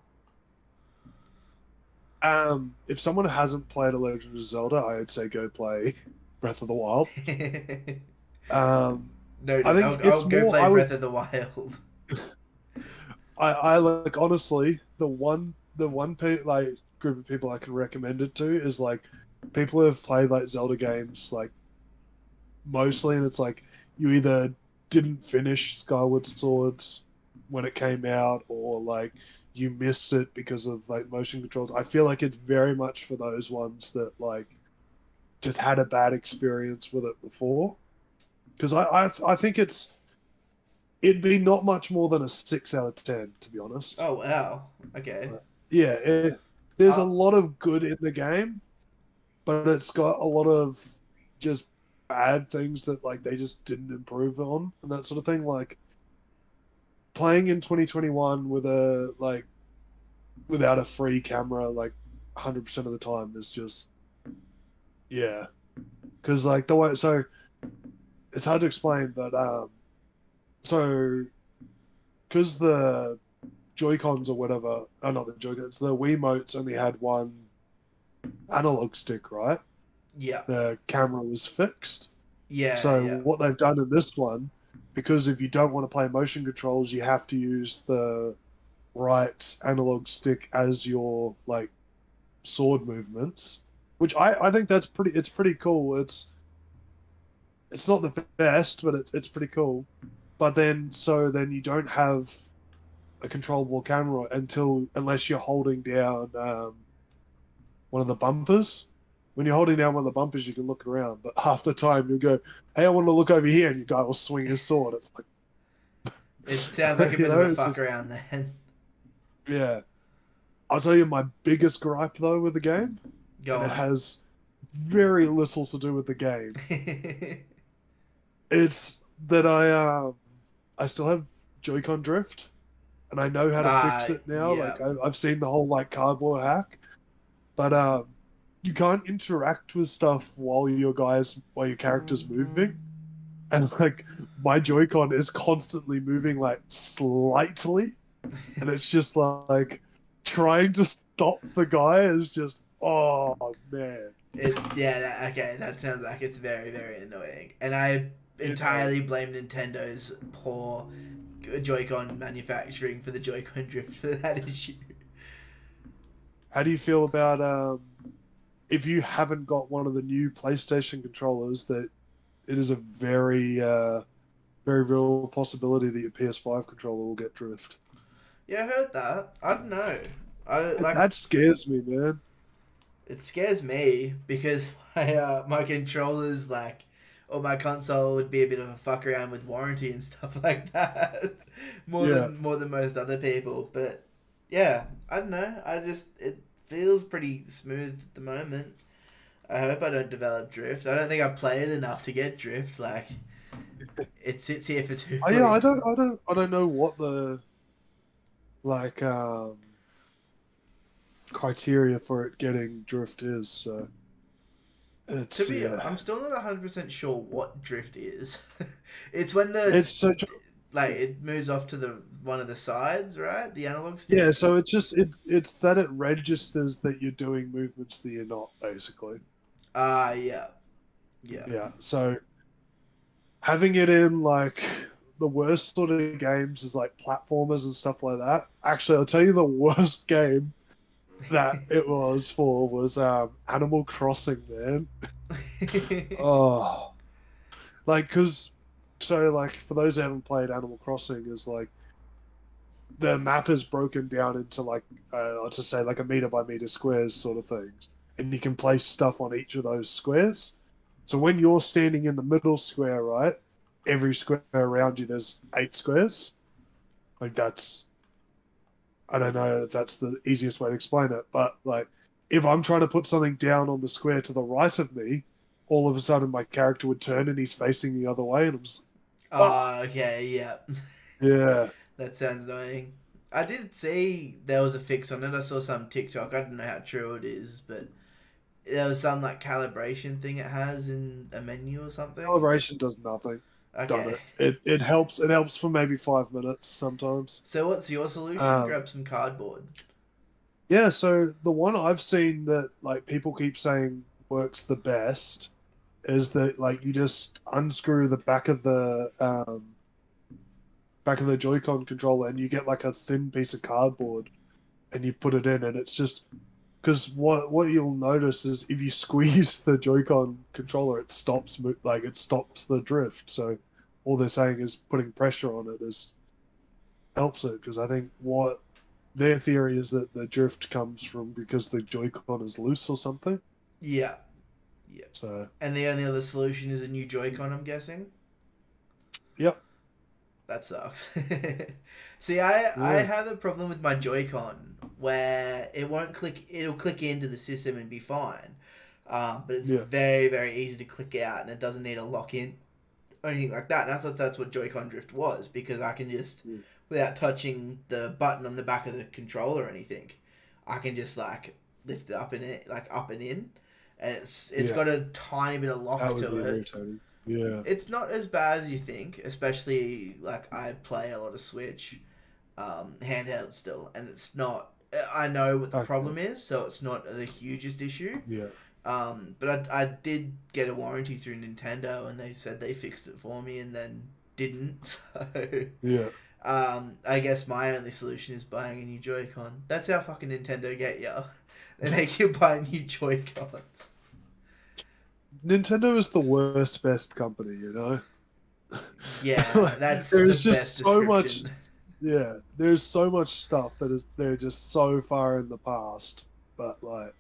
If someone hasn't played a Legend of Zelda, I'd say go play Breath of the Wild. No, I think I'll it's go more. play I would. Breath of the Wild. I like honestly like group of people I can recommend it to is like people who have played like Zelda games like mostly, and it's like you either didn't finish Skyward Swords when it came out, or like you missed it because of like motion controls. I feel like it's very much for those ones that like just had a bad experience with it before. Because I think it'd be not much more than a 6 out of 10, to be honest. Oh wow. Okay. Yeah, there's a Uh, lot of good in the game, but it's got a lot of just bad things that like they just didn't improve on and that sort of thing. Like playing in 2021 with a like without a free camera like 100% of the time is just yeah. Because like the way so it's hard to explain, but so because the Joy Cons or whatever, oh not the Joy Cons, the Wiimotes only had one analog stick, right? yeah. The camera was fixed. Yeah. So Yeah. what they've done in this one, because if you don't want to play motion controls, you have to use the right analog stick as your like sword movements, which I think it's pretty cool. It's not the best, but it's pretty cool. But then you don't have a controllable camera unless you're holding down one of the bumpers. When you're holding down one of the bumpers, you can look around, but half the time you'll go, "Hey, I want to look over here," and your guy will swing his sword. It's It sounds like like a bit of a fuck just, around then. yeah. I'll tell you my biggest gripe though with the game, Go and it on. has very little to do with the game. It's that I still have Joy-Con drift, and I know how to fix it now. Yeah. Like I've seen the whole like cardboard hack, but you can't interact with stuff while your character's moving, and like my Joy-Con is constantly moving like slightly, and it's just like trying to stop the guy is just oh man. Okay, that sounds like it's very, very annoying. And I You entirely blame Nintendo's poor Joy-Con manufacturing for the Joy-Con drift for that issue. How do you feel about if you haven't got one of the new PlayStation controllers? That it is a very real possibility that your PS5 controller will get drift. Yeah, I heard that. I don't know. I like That scares me, man. it scares me because my controllers like or my console would be a bit of a fuck around with warranty and stuff like that. Yeah. More than most other people. But yeah, I don't know. It feels pretty smooth at the moment. I hope I don't develop drift. I don't think I played enough to get drift. Like it sits here for 2 Oh, yeah, weeks. I don't know what the like criteria for it getting drift is. So it's I'm still not 100% sure what drift is. It's when it's so like it moves off to the one of the sides, right? The analog stick. yeah. So it's that it registers that you're doing movements that you're not basically. Yeah. Yeah. Yeah. So having it in like the worst sort of games is like platformers and stuff like that. Actually, I'll tell you the worst game that it was Animal Crossing, man. Oh, like like for those who haven't played Animal Crossing, is like the map is broken down into like to say like a meter by meter squares sort of things, and you can place stuff on each of those squares. So when you're standing in the middle square, right, every square around you there's 8 squares. Like that's I don't know if that's the easiest way to explain it, but like if I'm trying to put something down on the square to the right of me, all of a sudden my character would turn and he's facing the other way, and I'm just oh Okay, yeah. yeah. That sounds annoying. I did see there was a fix on it. I saw some TikTok. I don't know how true it is, but there was some like calibration thing it has in a menu or something. Calibration does nothing. Done Okay. it helps. It helps for maybe 5 minutes sometimes. So what's your solution? Grab some cardboard. Yeah, so the one I've seen that like people keep saying works the best is that like you just unscrew the back of the Joy-Con controller and you get like a thin piece of cardboard and you put it in and it's just Because what you'll notice is if you squeeze the Joy-Con controller, it stops it stops the drift. So all they're saying is putting pressure on it helps it. Because I think what their theory is that the drift comes from because the Joy-Con is loose or something. Yeah. Yeah. So And the only other solution is a new Joy-Con, I'm guessing. yep, That sucks. See, I yeah, have a problem with my Joy-Con where it won't click. It'll click into the system and be fine, but it's yeah, very very easy to click out, and it doesn't need a lock in or anything like that. And I thought that's what Joy-Con drift was, because I can just, yeah. without touching the button on the back of the controller or anything, I can just like lift it up in it, like up and in, and it's Yeah. got a tiny bit of lock That would to be it. irritating. Yeah, It's not as bad as you think, especially like I play a lot of Switch, handheld still, and it's not. I know what the okay. problem is, so it's not the hugest issue. Yeah, But I did get a warranty through Nintendo, and they said they fixed it for me, and then didn't. So, yeah. I guess my only solution is buying a new Joy-Con. That's how fucking Nintendo get ya. They make you buy new Joy-Cons. Nintendo is the worst best company, you know. Yeah, Like, that's there's the just best so much. description. Yeah, there's so much stuff they're just so far in the past, but like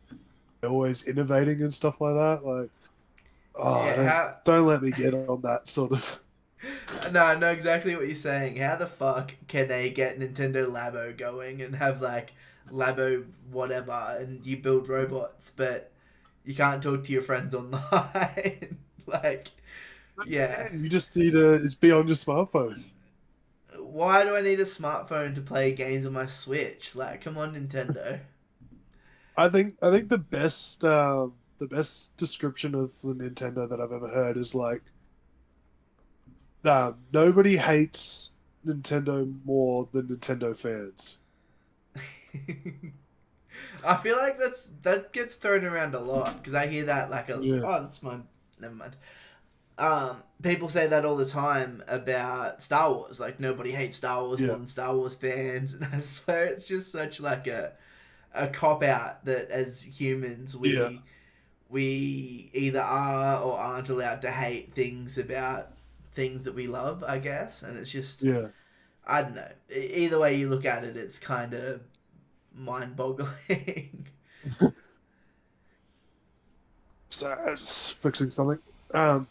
they're always innovating and stuff like that. Like, oh, Yeah, how... don't let me get on that sort of. No, I know exactly what you're saying. How the fuck can they get Nintendo Labo going and have like Labo whatever, and you build robots, but you can't talk to your friends online? Like, yeah. You just need to just be on your smartphone. Why do I need a smartphone to play games on my Switch? Like, come on, Nintendo. I think the best description of the Nintendo that I've ever heard is like, nobody hates Nintendo more than Nintendo fans. I feel like that gets thrown around a lot, because I hear that like Yeah, that's my, never mind. People say that all the time about Star Wars. Like, nobody hates Star Wars more yeah, than Star Wars fans, and I swear it's just such like a cop out that as humans yeah, we either are or aren't allowed to hate things about things that we love, I guess, and it's just, yeah. I don't know. Either way you look at it, it's kind of mind-boggling. So it's fixing something. Um,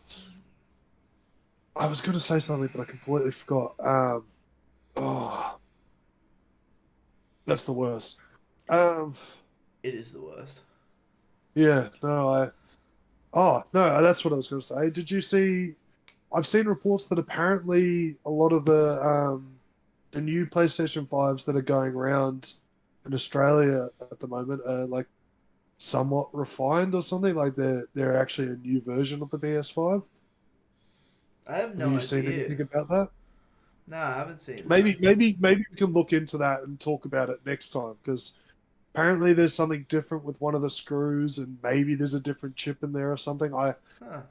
I was going to say something, but I completely forgot. Oh, that's the worst. Um, It is the worst. yeah, no, Oh no, that's what I was going to say. Did you see? I've seen reports that apparently a lot of the new PlayStation 5s that are going around in Australia at the moment are like somewhat refined or something. Like they're actually a new version of the PS5. I have Have no you seen idea. anything about that? No, I haven't seen Maybe that. maybe we can look into that and talk about it next time, because apparently there's something different with one of the screws, and maybe there's a different chip in there or something. Huh.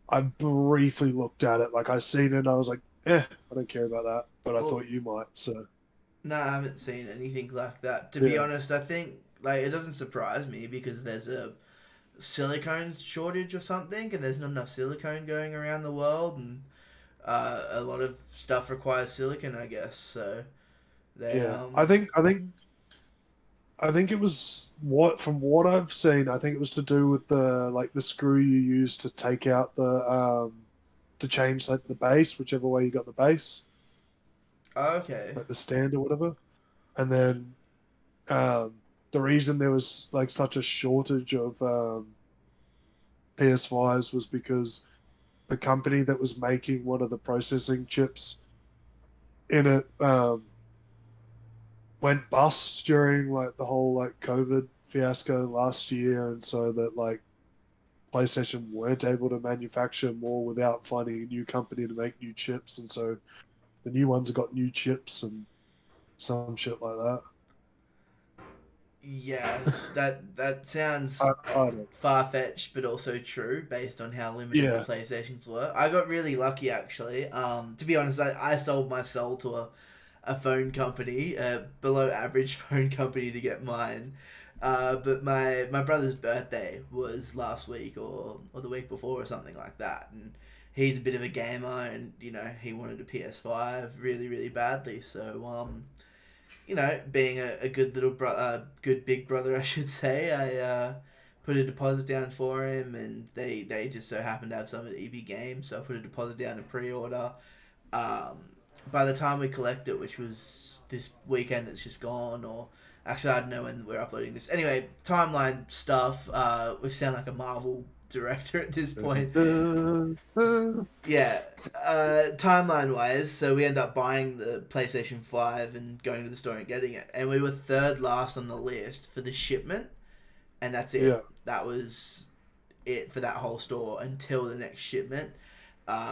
I briefly looked at it, like I seen it, and I was like, I don't care about that, but I Well, thought you might. So no, I haven't seen anything like that. To be yeah, honest, I think like it doesn't surprise me, because there's a silicone shortage or something, and there's not enough silicone going around the world, and a lot of stuff requires silicon, I guess. So they yeah. I think it was from what I've seen. I think it was to do with the screw you use to take out to change like the base, whichever way you got the base, okay. like the stand or whatever. And then um, the reason there was like such a shortage of PS5s was because the company that was making one of the processing chips in it went bust during like the whole like COVID fiasco last year, and so that like PlayStation weren't able to manufacture more without finding a new company to make new chips, and so the new ones got new chips and some shit like that. Yeah, that sounds I don't. far fetched, but also true based on how limited the Yeah, PlayStations were. I got really lucky actually. To be honest, I sold my soul to a phone company, a below average phone company, to get mine, But my brother's birthday was last week or the week before or something like that, and he's a bit of a gamer, and he wanted a PS5 really really badly. So being a good little good big brother, I should say, I put a deposit down for him, and they just so happened to have some at EB Games, so I put a deposit down and pre-order. By the time we collect it, which was this weekend that's just gone, or actually I don't know when we're uploading this. Anyway, timeline stuff. We sound like a Marvel director at this point. Yeah, timeline wise, so we end up buying the PlayStation 5 and going to the store and getting it. And we were third last on the list for the shipment, and that's it. Yeah. That was it for that whole store until the next shipment,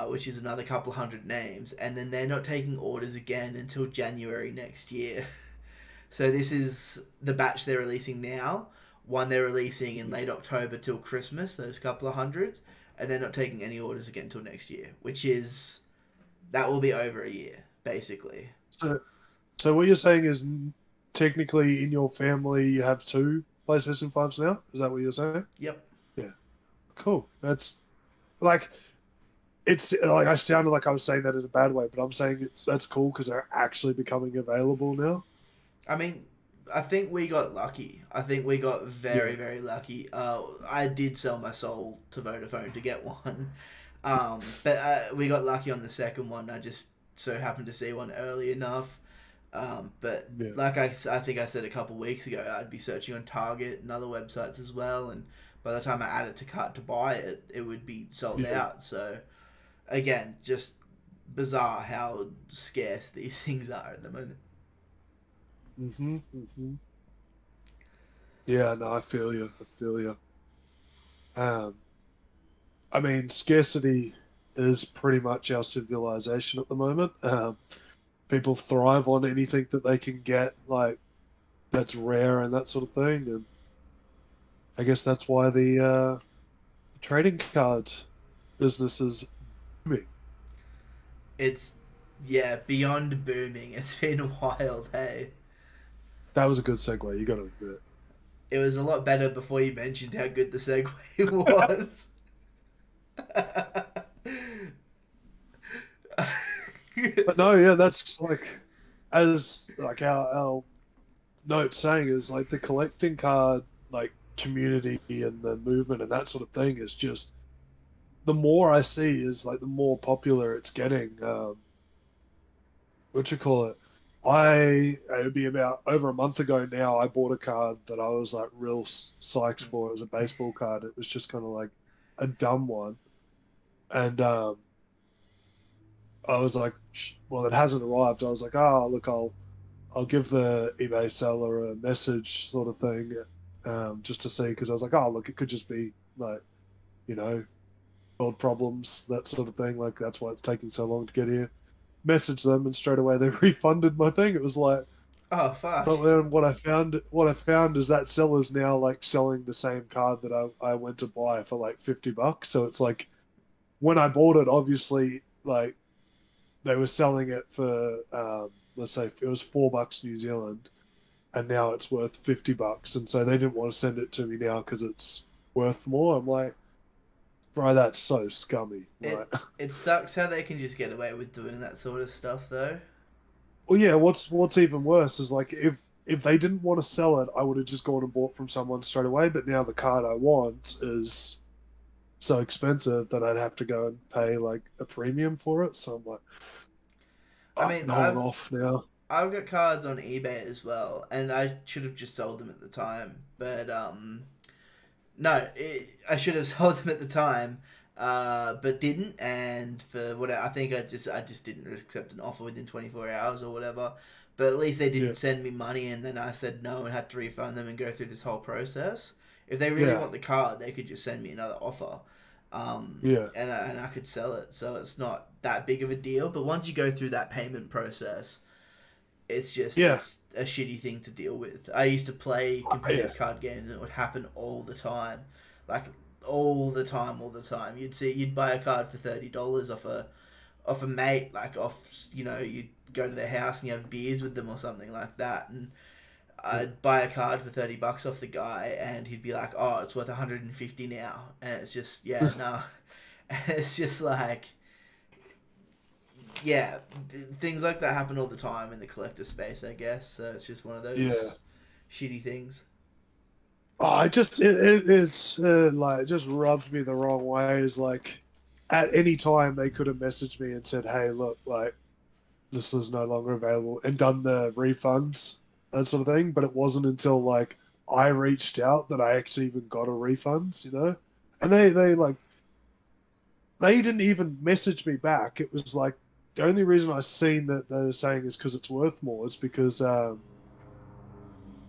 which is another couple hundred names. And then they're not taking orders again until January next year. So this is the batch they're releasing now. One they're releasing in late October till Christmas, those couple of hundreds. And they're not taking any orders again until next year, that will be over a year, basically. So what you're saying is technically in your family you have 2 PlayStation 5s now? Is that what you're saying? Yep. Yeah. Cool. That's like, it's like I sounded like I was saying that in a bad way, but I'm saying that's cool because they're actually becoming available now. I mean, I think we got lucky. I think we got very, very lucky. I did sell my soul to Vodafone to get one. But we got lucky on the second one. I just so happened to see one early enough. But like I think I said a couple weeks ago, I'd be searching on Target and other websites as well. And by the time I add it to cart to buy it, it would be sold out. So, again, just bizarre how scarce these things are at the moment. Yeah, no, I feel you. I mean, scarcity is pretty much our civilization at the moment. People thrive on anything that they can get, like, that's rare and that sort of thing. And I guess that's why the trading cards business is booming. It's, beyond booming. It's been wild, hey? That was a good segue, you got to admit. It was a lot better before you mentioned how good the segue was. But no, yeah, that's like, as like our note saying, is like the collecting card like community and the movement and that sort of thing is just, the more I see is like the more popular it's getting. What you call it? It would be about over a month ago now, I bought a card that I was like real psyched for. It was a baseball card. It was just kind of like a dumb one. And I was like, well, it hasn't arrived. I was like, oh, look, I'll give the eBay seller a message sort of thing, just to see, because I was like, oh, look, it could just be like, world problems, that sort of thing. Like, that's why it's taking so long to get here. Message them, and straight away they refunded my thing. It was like, oh fuck. But then what I found is that seller's now like selling the same card that I went to buy for like $50. So it's like, when I bought it, obviously, like, they were selling it for let's say it was $4 New Zealand, and now it's worth $50, and so they didn't want to send it to me now because it's worth more. I'm like, bro, that's so scummy. It sucks how they can just get away with doing that sort of stuff, though. Well, yeah. What's even worse is like, if they didn't want to sell it, I would have just gone and bought from someone straight away. But now the card I want is so expensive that I'd have to go and pay like a premium for it. So I'm like, I mean, hold off now. I've got cards on eBay as well, and I should have just sold them at the time. But no, I should have sold them at the time, but didn't. And for what I think, I just didn't accept an offer within 24 hours or whatever. But at least they didn't send me money, and then I said no and had to refund them and go through this whole process. If they really want the card, they could just send me another offer. And I could sell it, so it's not that big of a deal. But once you go through that payment process, it's just it's a shitty thing to deal with. I used to play competitive card games, and it would happen all the time, like all the time. You'd buy a card for $30 off a mate, like you'd go to their house and you have beers with them or something like that, and I'd buy a card for $30 off the guy, and he'd be like, "Oh, it's worth 150 now," and it's just no, it's just like things like that happen all the time in the collector space, I guess. So it's just one of those Yeah. shitty things. Oh, it's like it just rubbed me the wrong way. Is like at any time they could have messaged me and said, "Hey, look, like this is no longer available," and done the refunds, that sort of thing. But it wasn't until like I reached out that I actually even got a refund, you know. And they didn't even message me back. It was like the only reason I seen that they're saying is because it's worth more. It's because I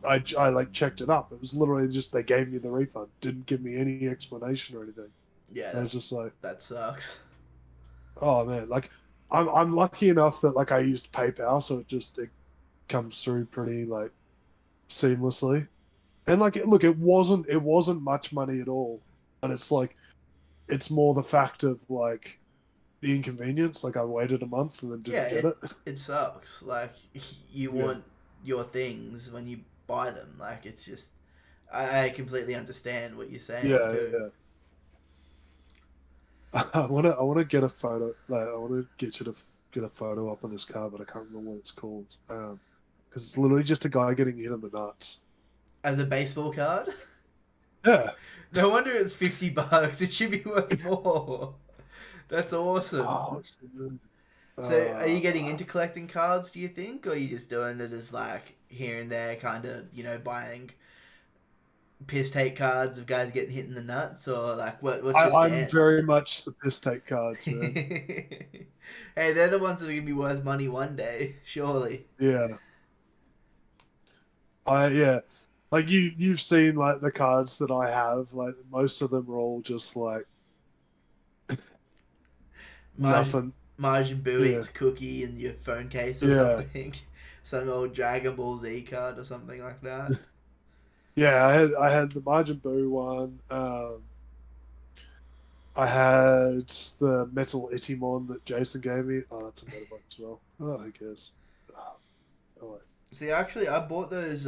like checked it up. It was literally just they gave me the refund, didn't give me any explanation or anything. Yeah, I was just like, that sucks. oh man, like I'm lucky enough that like I used PayPal, so it comes through pretty like seamlessly. And like look, it wasn't much money at all, but it's like it's more the fact of like the inconvenience. Like I waited a month and then Yeah, didn't get it. it sucks. Like you Yeah. want your things when you buy them. Like it's just, I completely understand what you're saying Yeah, too. yeah. I wanna get a photo. Like I wanna get you to get a photo up of this car, but I can't remember what it's called. Because it's literally just a guy getting hit in the nuts. As a baseball card, Yeah. no wonder it's $50. It should be worth more. That's awesome. Oh, what's the name? So, are you Uh, getting into collecting cards? Do you think, or are you just doing it as like here and there, kind of buying piss take cards of guys getting hit in the nuts, or like what's your I'm stance? very much the piss take cards, man. Hey, they're the ones that are gonna be worth money one day, surely. Yeah. Yeah. Like you've seen like the cards that I have, like most of them are all just like Margin nothing. Margin Boo Yeah. eats cookie in your phone case or Yeah. something. Some old Dragon Ball Z card or something like that. Yeah, I had the Margin Boo one. I had the Metal Itimon that Jason gave me. Oh, that's a motorbike as well. Oh, who cares? Oh, wait. See, actually, I bought those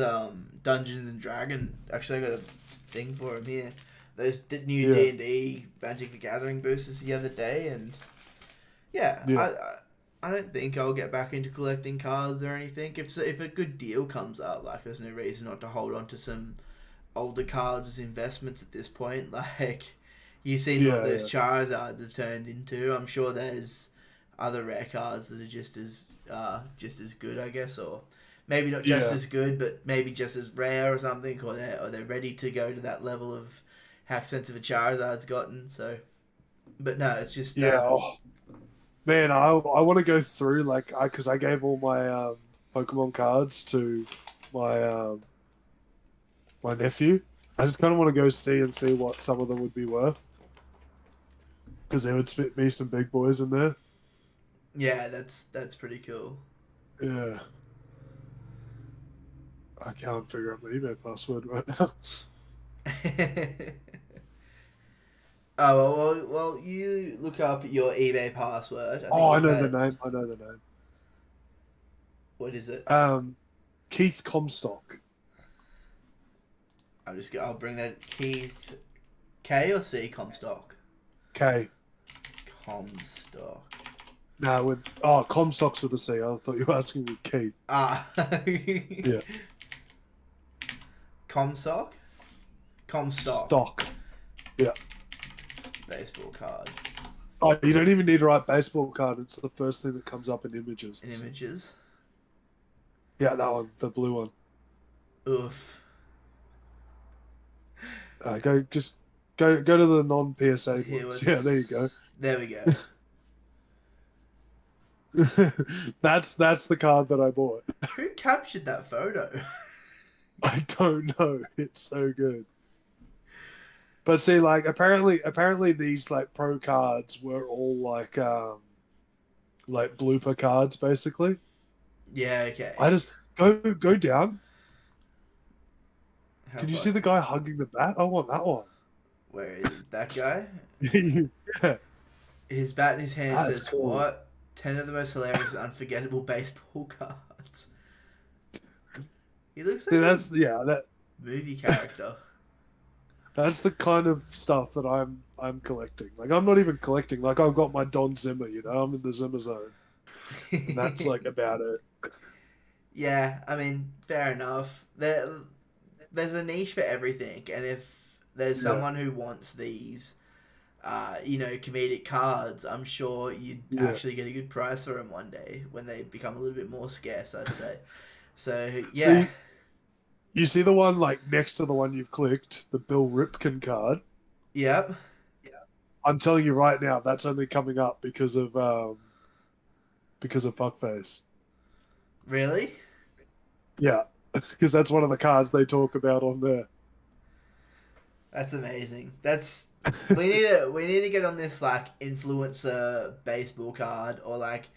Dungeons and Dragon. Actually, I got a thing for them here. Those new Yeah. D&D Magic the Gathering boosters the other day, and yeah, Yeah. I don't think I'll get back into collecting cards or anything. If a good deal comes up, like there's no reason not to hold on to some older cards as investments at this point. Like you've seen what Yeah, those Charizards have turned into. I'm sure there's other rare cards that are just as good, I guess, or maybe not just Yeah. as good, but maybe just as rare or something, or they're ready to go to that level of how expensive a Charizard's gotten. So, but no, it's just Yeah. Oh, man, I want to go through like because I gave all my Pokemon cards to my my nephew. I just kind of want to go see what some of them would be worth because there would be some big boys in there. yeah, that's pretty cool. Yeah. I can't figure out my eBay password right now. Oh well, you look up your eBay password. I think Oh, I we've know the had, name. I know the name. what is it? Keith Comstock. I'll bring that. Keith K or C Comstock. K. Comstock. No, Comstock's with a C. I thought you were asking with Keith. Ah. Yeah. Comstock. Comstock. Stock. Yeah. Baseball card. Oh, you don't even need to write baseball card. It's the first thing that comes up in images. In images. Yeah, that one, the blue one. Oof. Go to the non-PSA Here ones. was- Yeah, there you go. There we go. That's the card that I bought. Who captured that photo? I don't know. It's so good. But see, like apparently these like pro cards were all like blooper cards basically. Yeah. Okay. I just go down. How Can you far- see the guy hugging the bat? I want that one. Where is that guy? Yeah. His bat in his hand That's says, cool. "What? 10 of the most hilarious and unforgettable baseball cards." He looks See, like that's that movie character. that's the kind of stuff that I'm collecting. Like I'm not even collecting. Like I've got my Don Zimmer. I'm in the Zimmer zone, and that's like about it. Yeah, I mean, fair enough. There's a niche for everything, and if there's Yeah. someone who wants these, comedic cards, I'm sure you'd Yeah. actually get a good price for them one day when they become a little bit more scarce, I'd say. So, yeah. See, you see the one like next to the one you've clicked, the Bill Ripken card. Yep. I'm telling you right now, that's only coming up because of fuckface. Really? Yeah, because that's one of the cards they talk about on there. That's amazing. We need to get on this like influencer baseball card or like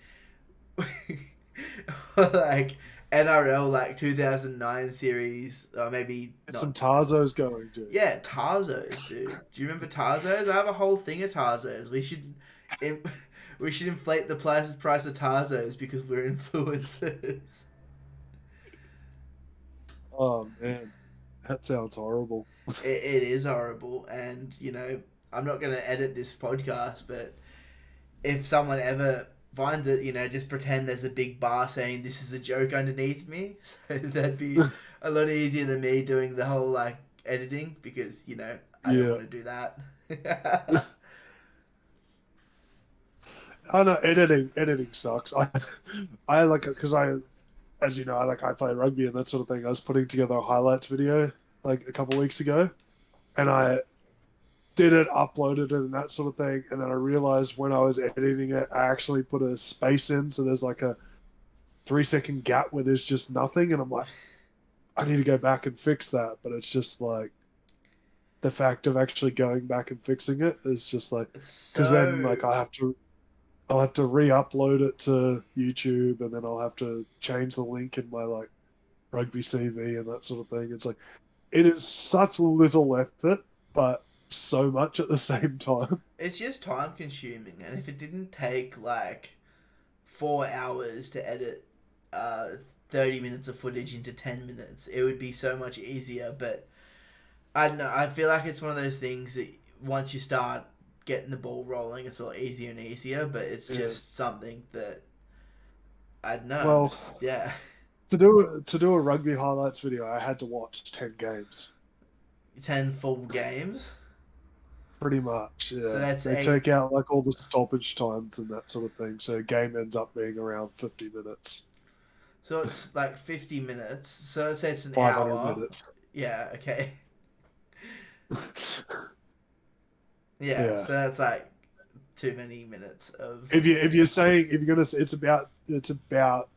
or like NRL like 2009 series or maybe Get not. some Tarzos going, dude. Yeah, Tarzos, dude. Do you remember Tarzos? I have a whole thing of Tarzos. We should inflate the price of Tarzos because we're influencers. Oh man, that sounds horrible. It is horrible, and I'm not gonna edit this podcast, but if someone ever finds it, just pretend there's a big bar saying this is a joke underneath me. So that'd be a lot easier than me doing the whole like editing because I don't Yeah. want to do that. I know editing sucks. I like it because as you know, I play rugby and that sort of thing. I was putting together a highlights video like a couple of weeks ago, and I did it, uploaded it, and that sort of thing. And then I realized when I was editing it, I actually put a space in, so there's like a 3-second gap where there's just nothing, and I'm like, I need to go back and fix that. But it's just like the fact of actually going back and fixing it is just like because then like I'll have to re-upload it to YouTube, and then I'll have to change the link in my like rugby CV and that sort of thing. It's like it is such little effort, but so much at the same time. It's just time consuming, and if it didn't take like 4 hours to edit 30 minutes of footage into 10 minutes, it would be so much easier. But I don't know, I feel like it's one of those things that once you start getting the ball rolling, it's a lot easier and easier, but it's just something that I don't know. Well, yeah. To do a rugby highlights video, I had to watch 10 games. 10 full games? Pretty much, yeah. So that's they 8. take out like all the stoppage times and that sort of thing, so a game ends up being around 50 minutes. So it's like 50 minutes. So let's say it's an 500 hour. minutes. Yeah, okay. Yeah. So that's like too many minutes of. If you're gonna say it's about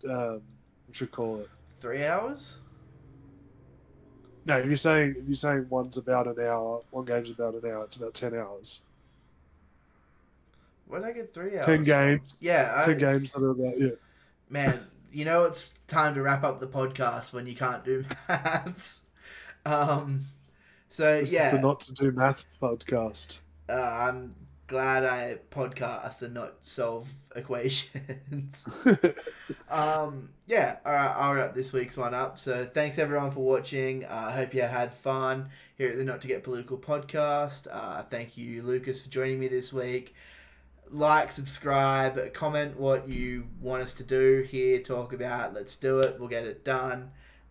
what you call it? 3 hours? No, if you're saying one's about an hour, one game's about an hour, it's about 10 hours. Where did I get 3 hours? 10 games. From? Yeah, 10 games that are about Man, it's time to wrap up the podcast when you can't do maths. So This is the Not to Do Math podcast. I'm glad I podcast and not solve equations. All right, I'll wrap this week's one up. So thanks everyone for watching. I hope you had fun here at the Not to Get Political podcast. Thank you, Lucas, for joining me this week. Like, subscribe, comment what you want us to do here, talk about. Let's do it. We'll get it done.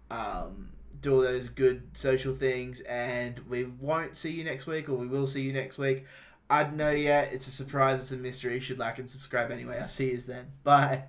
Do all those good social things, and we won't see you next week, or we will see you next week. I don't know yet. It's a surprise. It's a mystery. You should like and subscribe anyway. I'll see you then. Bye.